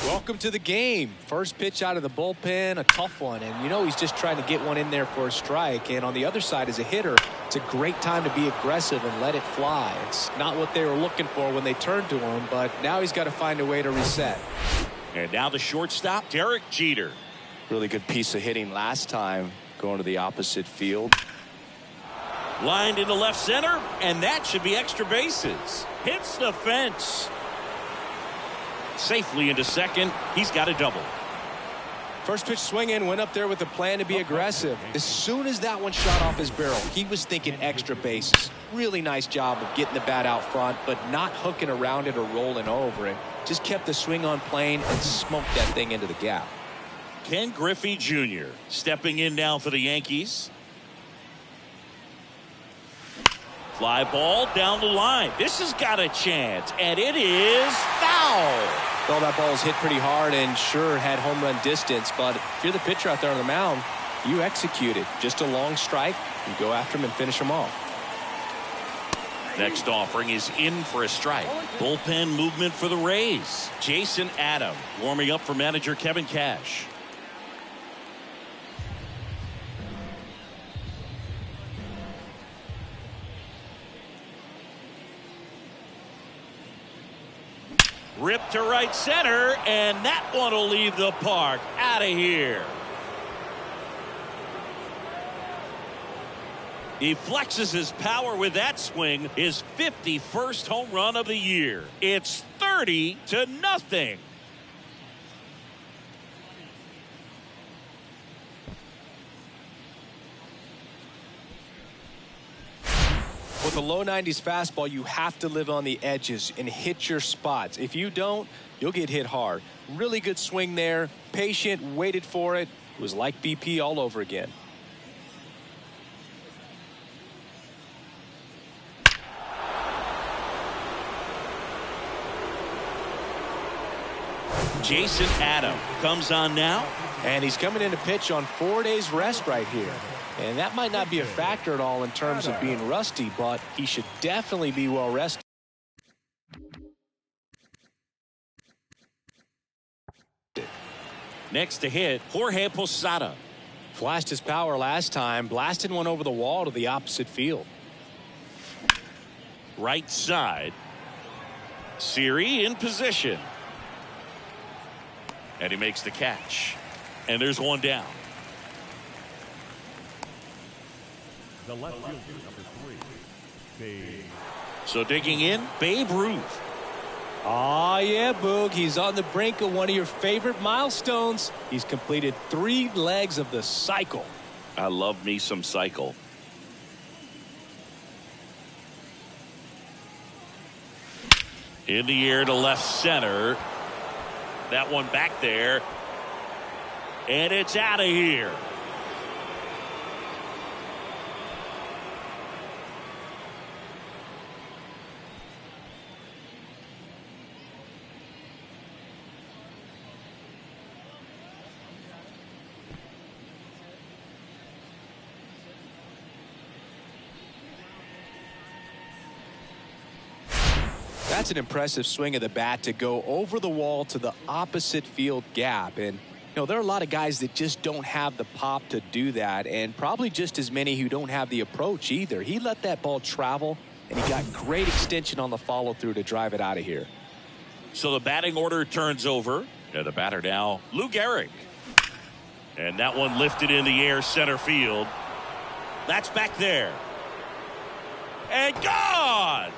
Well, welcome to the game. First pitch out of the bullpen, a tough one. And, you know, he's just trying to get one in there for a strike. And on the other side, as a hitter, it's a great time to be aggressive and let it fly. It's not what they were looking for when they turned to him, but now he's got to find a way to reset. And now the shortstop, Derek Jeter. Really good piece of hitting last time, going to the opposite field. Lined into left center, and that should be extra bases. Hits the fence. Safely into second. He's got a double. First pitch swinging, went up there with a plan to be aggressive. As soon as that one shot off his barrel, he was thinking extra bases. Really nice job of getting the bat out front, but not hooking around it or rolling over it. Just kept the swing on plane and smoked that thing into the gap. Ken Griffey Jr. stepping in now for the Yankees. Fly ball down the line. This has got a chance, and it is foul. Well, that ball was hit pretty hard and sure had home run distance, but if you're the pitcher out there on the mound, you execute it. Just a long strike. You go after him and finish him off. Next offering is in for a strike. Bullpen movement for the Rays. Jason Adam warming up for manager Kevin Cash. Ripped to right center, and that one will leave the park. Out of here. He flexes his power with that swing. His 51st home run of the year. It's 30-0. With a low 90s fastball, you have to live on the edges and hit your spots. If you don't, you'll get hit hard. Really good swing there. Patient, waited for it. It was like BP all over again. Jason Adam comes on now. And he's coming in to pitch on 4 days rest right here. And that might not be a factor at all in terms of being rusty, but he should definitely be well rested. Next to hit, Jorge Posada. Flashed his power last time, blasted one over the wall to the opposite field. Right side. Siri in position. And he makes the catch. And there's one down. The left fielder, number 3, Babe. So digging in, Babe Ruth. Oh, yeah, Boog. He's on the brink of one of your favorite milestones. He's completed 3 legs of the cycle. I love me some cycle. In the air to left center. That one back there. And it's out of here. That's an impressive swing of the bat to go over the wall to the opposite field gap. And, you know, there are a lot of guys that just don't have the pop to do that, and probably just as many who don't have the approach either. He let that ball travel, and he got great extension on the follow-through to drive it out of here. So the batting order turns over. And the batter now, Lou Gehrig. And that one lifted in the air center field. That's back there. And gone!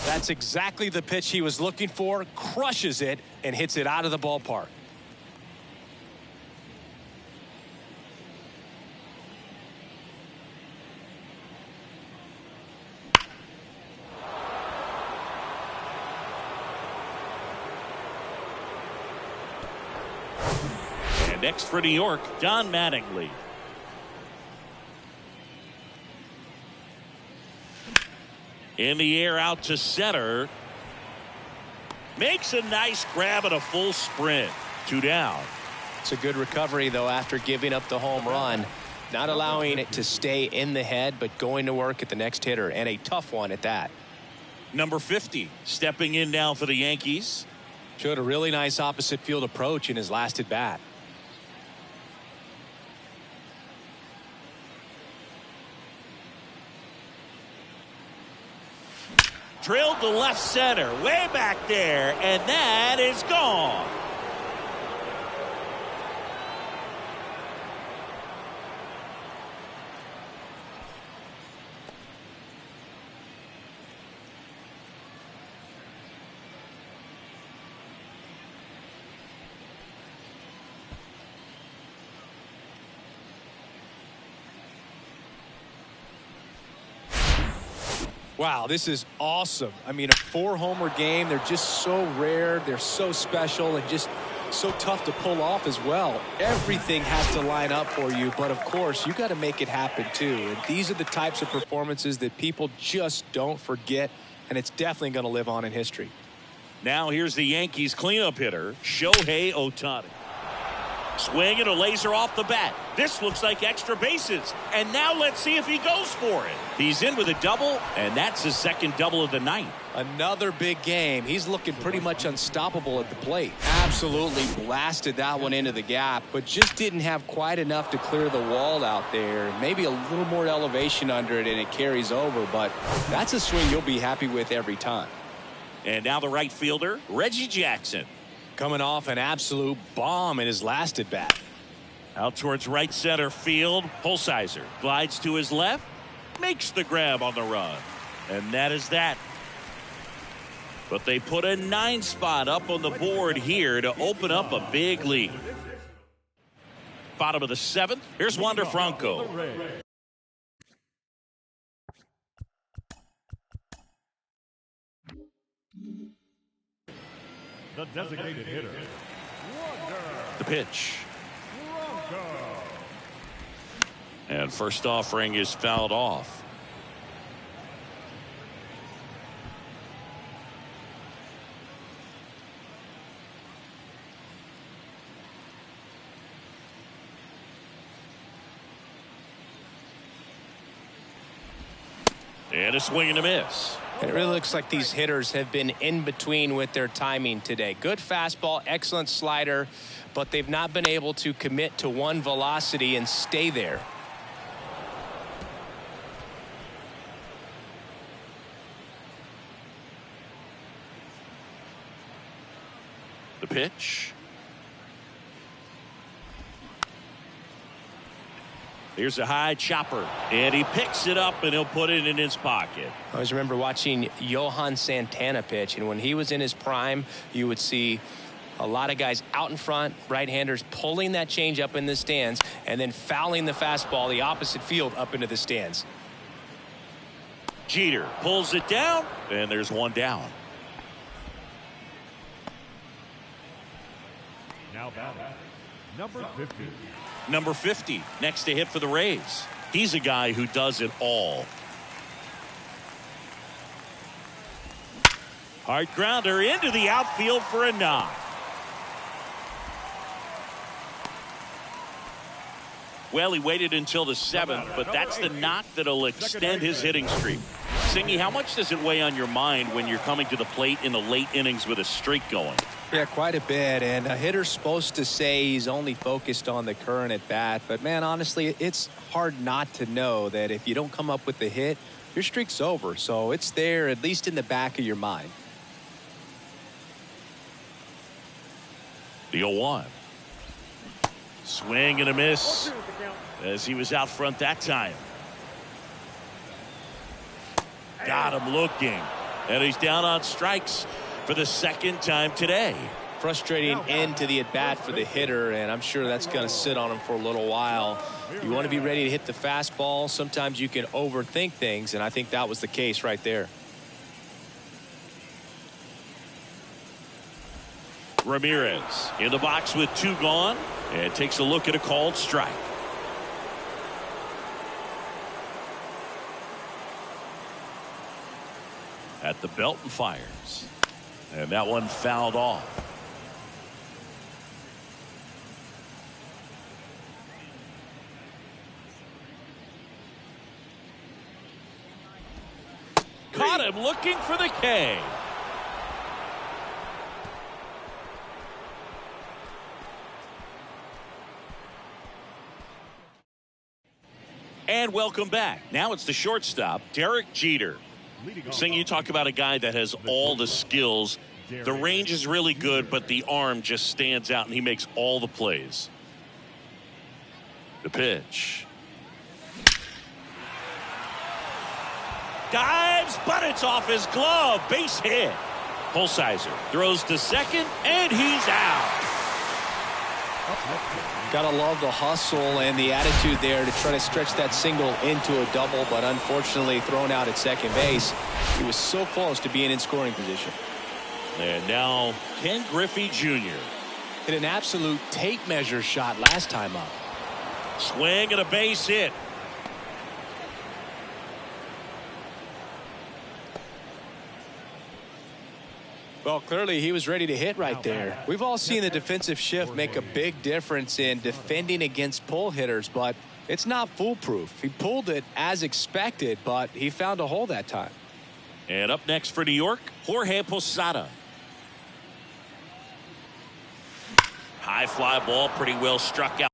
That's exactly the pitch he was looking for. Crushes it and hits it out of the ballpark. And next for New York, Don Mattingly. In the air out to center. Makes a nice grab and a full sprint. 2 down. It's a good recovery, though, after giving up the home run. Not allowing it to stay in the head, but going to work at the next hitter, and a tough one at that. Number 50 stepping in now for the Yankees. Showed a really nice opposite field approach in his last at bat. Drilled to left center, way back there, and that is gone. Wow, this is awesome. I mean, a 4-homer game. They're just so rare. They're so special and just so tough to pull off as well. Everything has to line up for you, but of course, you got to make it happen too. And these are the types of performances that people just don't forget, and it's definitely going to live on in history. Now here's the Yankees cleanup hitter, Shohei Ohtani. Swing and a laser off the bat. This looks like extra bases. And now let's see if he goes for it. He's in with a double, and that's his second double of the night. Another big game. He's looking pretty much unstoppable at the plate. Absolutely blasted that one into the gap, but just didn't have quite enough to clear the wall out there. Maybe a little more elevation under it, and it carries over, but that's a swing you'll be happy with every time. And now the right fielder, Reggie Jackson. Coming off an absolute bomb in his last at bat. Out towards right center field. Holsizer glides to his left. Makes the grab on the run. And that is that. But they put a 9 spot up on the board here to open up a big lead. Bottom of the 7th. Here's Wander Franco. The designated hitter. The pitch. And first offering is fouled off. And a swing and a miss. It really looks like these hitters have been in between with their timing today. Good fastball, excellent slider, but they've not been able to commit to one velocity and stay there. The pitch. Here's a high chopper, and he picks it up, and he'll put it in his pocket. I always remember watching Johan Santana pitch, and when he was in his prime, you would see a lot of guys out in front, right-handers pulling that change up in the stands, and then fouling the fastball the opposite field up into the stands. Jeter pulls it down, and there's one down. Now batting, number 50. Number 50 next to hit for the Rays. He's a guy who does it all. Hard grounder into the outfield for a knock. Well, he waited until the 7th, but that's the knock that'll extend his hitting streak. Singy, how much does it weigh on your mind when you're coming to the plate in the late innings with a streak going? Yeah, quite a bit, and a hitter's supposed to say he's only focused on the current at bat, but man, honestly, it's hard not to know that if you don't come up with the hit, your streak's over, so it's there at least in the back of your mind. The 0-1. Swing and a miss as he was out front that time. Got him looking, and he's down on strikes for the second time today. Frustrating end to the at-bat for the hitter, and I'm sure that's going to sit on him for a little while. You want to be ready to hit the fastball. Sometimes you can overthink things, and I think that was the case right there. Ramirez in the box with 2 gone, and takes a look at a called strike. at the belt and fires. And that one fouled off. Caught him looking for the K. And welcome back. Now it's the shortstop, Derek Jeter. Saying, you talk about a guy that has all the skills. The range is really good, but the arm just stands out, and he makes all the plays. The pitch. Dives, but it's off his glove. Base hit. Holsizer throws to second, and he's out. Gotta love the hustle and the attitude there to try to stretch that single into a double, but unfortunately thrown out at second base. He was so close to being in scoring position. And now Ken Griffey Jr. hit an absolute tape measure shot last time up. Swing and a base hit. Well, clearly he was ready to hit right there. We've all seen the defensive shift make a big difference in defending against pull hitters, but it's not foolproof. He pulled it as expected, but he found a hole that time. And up next for New York, Jorge Posada. High fly ball, pretty well struck out.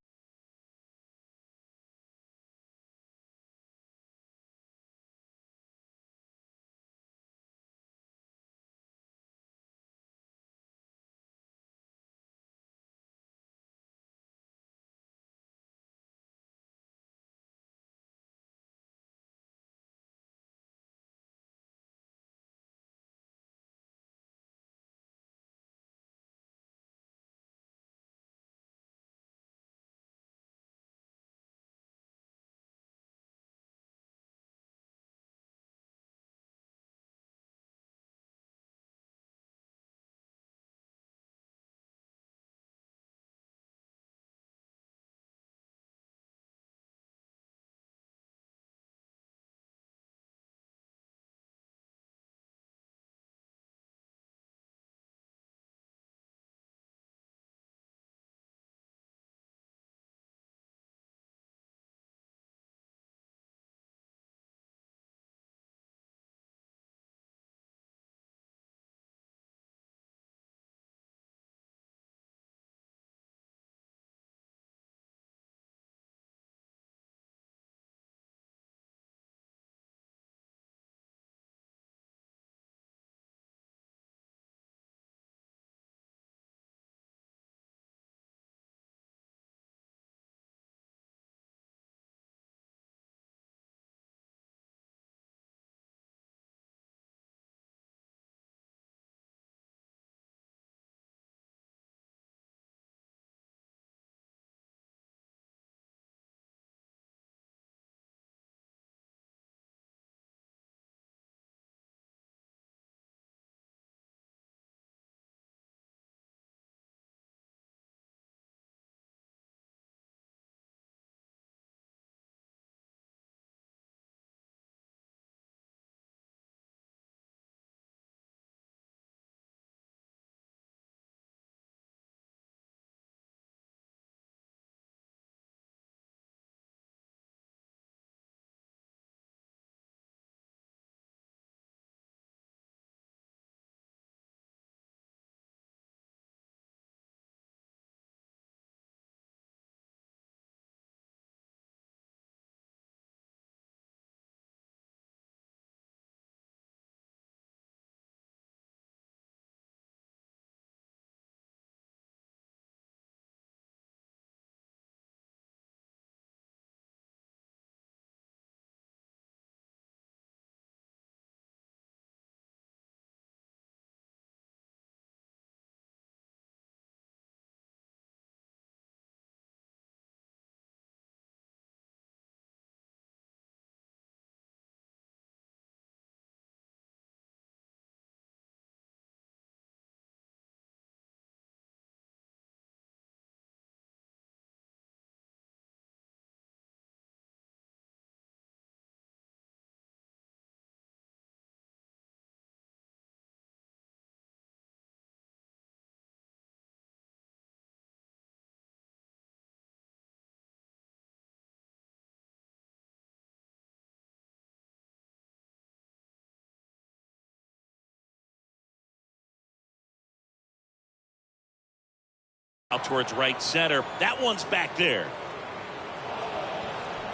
Out towards right center. That one's back there.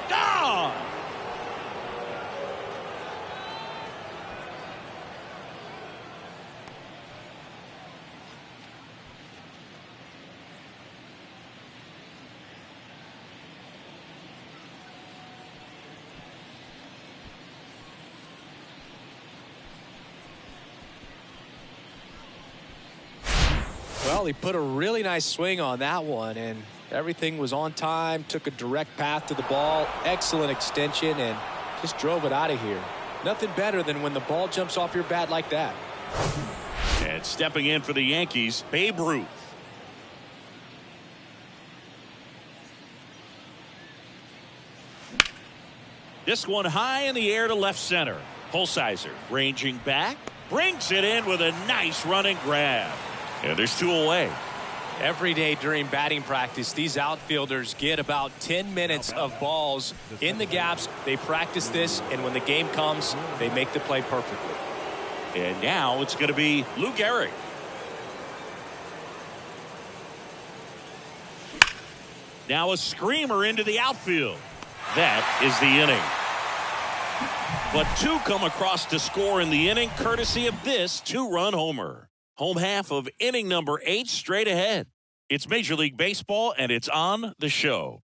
Gone! Well, he put a really nice swing on that one, and everything was on time, took a direct path to the ball, excellent extension, and just drove it out of here. Nothing better than when the ball jumps off your bat like that. And stepping in for the Yankees, Babe Ruth. This one high in the air to left center. Holsizer ranging back, brings it in with a nice running grab. And there's two away. Every day during batting practice, these outfielders get about 10 minutes of balls in the gaps. They practice this, and when the game comes, they make the play perfectly. And now it's going to be Lou Gehrig. Now a screamer into the outfield. That is the inning. But two come across to score in the inning, courtesy of this two-run homer. Home half of inning number 8 straight ahead. It's Major League Baseball, and it's on the show.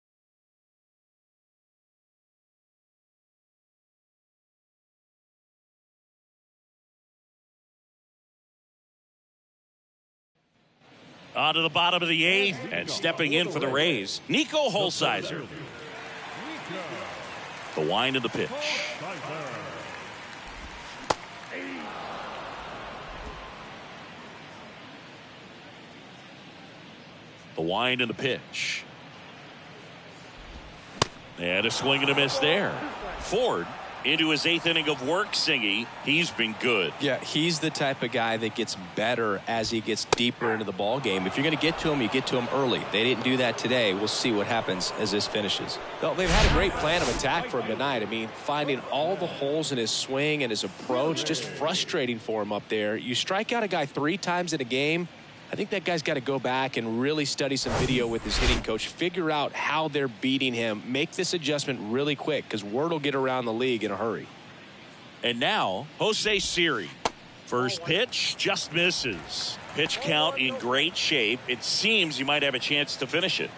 On to the bottom of the 8th, and stepping in for the Rays, Nico Holsizer. The wind of the pitch. The wind and the pitch. And a swing and a miss there. Ford into his 8th inning of work, Singy. He's been good. Yeah, he's the type of guy that gets better as he gets deeper into the ball game. If you're going to get to him, you get to him early. They didn't do that today. We'll see what happens as this finishes. Well, they've had a great plan of attack for him tonight. I mean, finding all the holes in his swing and his approach, just frustrating for him up there. You strike out a guy 3 times in a game, I think that guy's got to go back and really study some video with his hitting coach, figure out how they're beating him, make this adjustment really quick, because word will get around the league in a hurry. And now, Jose Siri. First pitch just misses. Pitch count in great shape. It seems you might have a chance to finish it.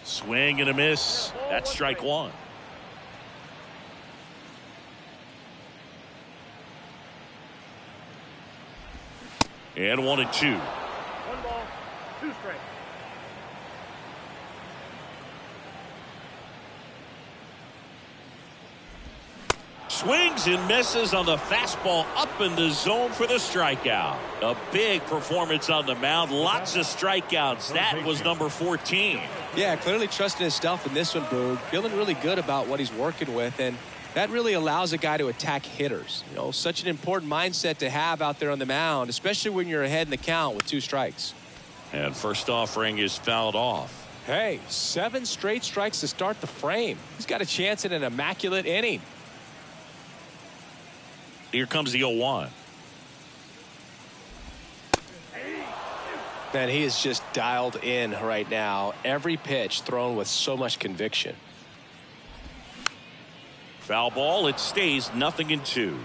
Swing and a miss. That's strike 1. And 1-2. 1 ball, 2 strikes. Swings and misses on the fastball up in the zone for the strikeout. A big performance on the mound. Lots of strikeouts. That was number 14. Yeah, clearly trusting his stuff in this one, Boog. Feeling really good about what he's working with, and that really allows a guy to attack hitters. You know, such an important mindset to have out there on the mound, especially when you're ahead in the count with 2 strikes. And first offering is fouled off. Hey, 7 straight strikes to start the frame. He's got a chance at an immaculate inning. Here comes the 0-1. Man, he is just dialed in right now. Every pitch thrown with so much conviction. Foul ball. It stays 0-2.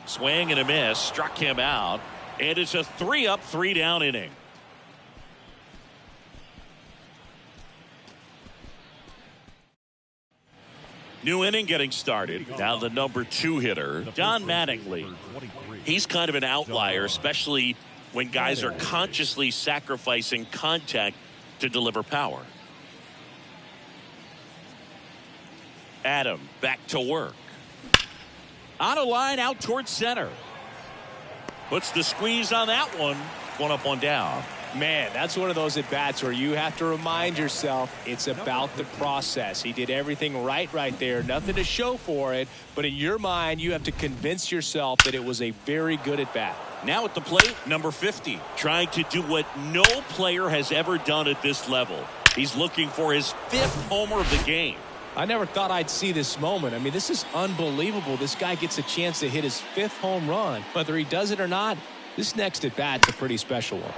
Swing and a miss. Struck him out. And it's a 3-up, 3-down inning. New inning getting started. Now the number 2 hitter, Don Mattingly. He's kind of an outlier, especially when guys are consciously sacrificing contact to deliver power. Adam back to work. On a line out towards center. Puts the squeeze on that one. 1 up, 1 down. Man, that's one of those at-bats where you have to remind yourself it's about the process. He did everything right there. Nothing to show for it. But in your mind, you have to convince yourself that it was a very good at-bat. Now at the plate, number 50. Trying to do what no player has ever done at this level. He's looking for his 5th homer of the game. I never thought I'd see this moment. I mean, this is unbelievable. This guy gets a chance to hit his 5th home run. Whether he does it or not, this next at bat's a pretty special one.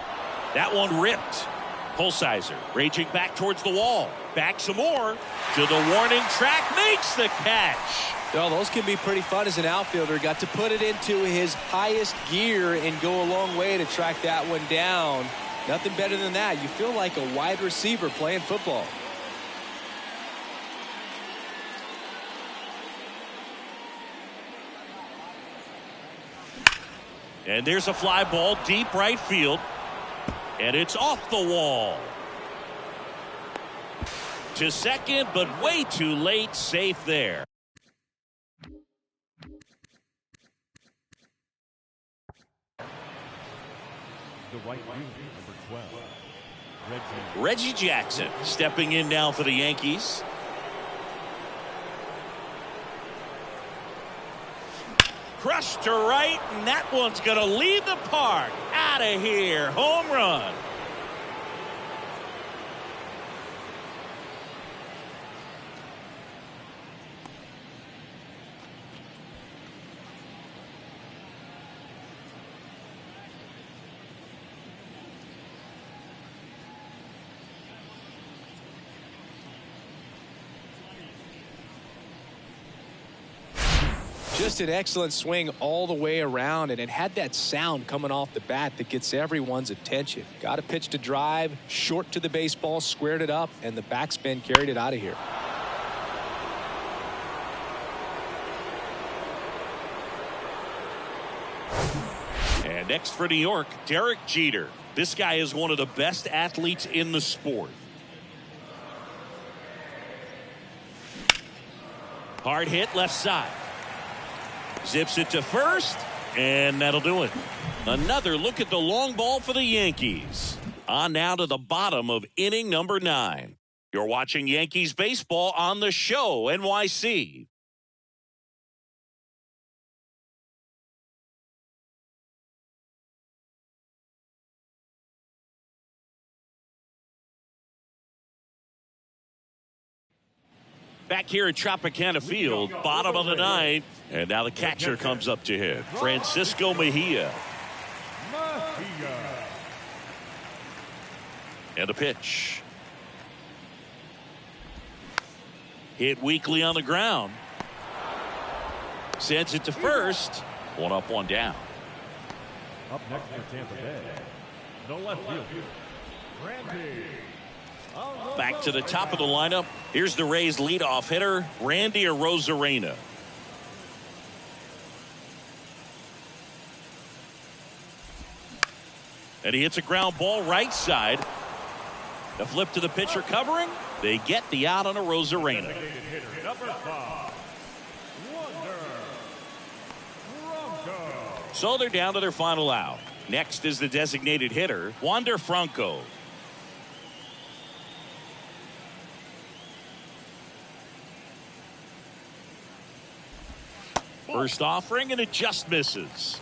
That one ripped. Holsizer raging back towards the wall. Back some more to the warning track. Makes the catch. Well, those can be pretty fun as an outfielder. Got to put it into his highest gear and go a long way to track that one down. Nothing better than that. You feel like a wide receiver playing football. And there's a fly ball deep right field. And it's off the wall. To second, but way too late. Safe there. The right fielder, number 12, Reggie Jackson stepping in now for the Yankees. Crushed to right, and that one's going to leave the park. Out of here. Home run. Just an excellent swing all the way around, and it had that sound coming off the bat that gets everyone's attention. Got a pitch to drive, short to the baseball, squared it up, and the backspin carried it out of here. And next for New York, Derek Jeter. This guy is one of the best athletes in the sport. Hard hit left side. Zips it to first, and that'll do it. Another look at the long ball for the Yankees. On now to the bottom of inning number 9. You're watching Yankees baseball on the show, NYC. Back here at Tropicana Field, bottom of the 9th. And now the catcher comes up to hit. Francisco Mejia. And a pitch. Hit weakly on the ground. Sends it to first. One up, one down. Up next for Tampa Bay, the left fielder, Randy. Back to the top of the lineup. Here's the Rays leadoff hitter, Randy Arozarena. And he hits a ground ball right side. The flip to the pitcher covering. They get the out on Arozarena. So they're down to their final out. Next is the designated hitter, Wander Franco. First offering, and it just misses.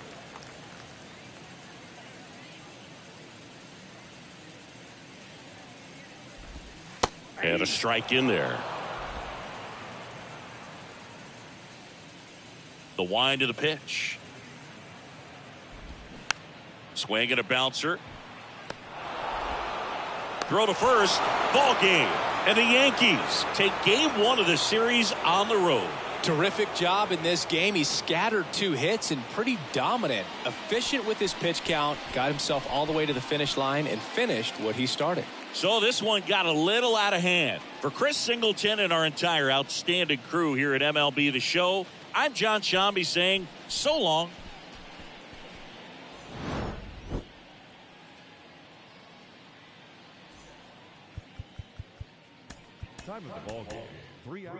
And a strike in there. The wind of the pitch. Swing and a bouncer. Throw to first. Ball game. And the Yankees take game 1 of the series on the road. Terrific job in this game. He scattered 2 hits and pretty dominant. Efficient with his pitch count. Got himself all the way to the finish line and finished what he started. So this one got a little out of hand. For Chris Singleton and our entire outstanding crew here at MLB The Show, I'm John Shambi saying so long. Time of the ball game, 3 hours.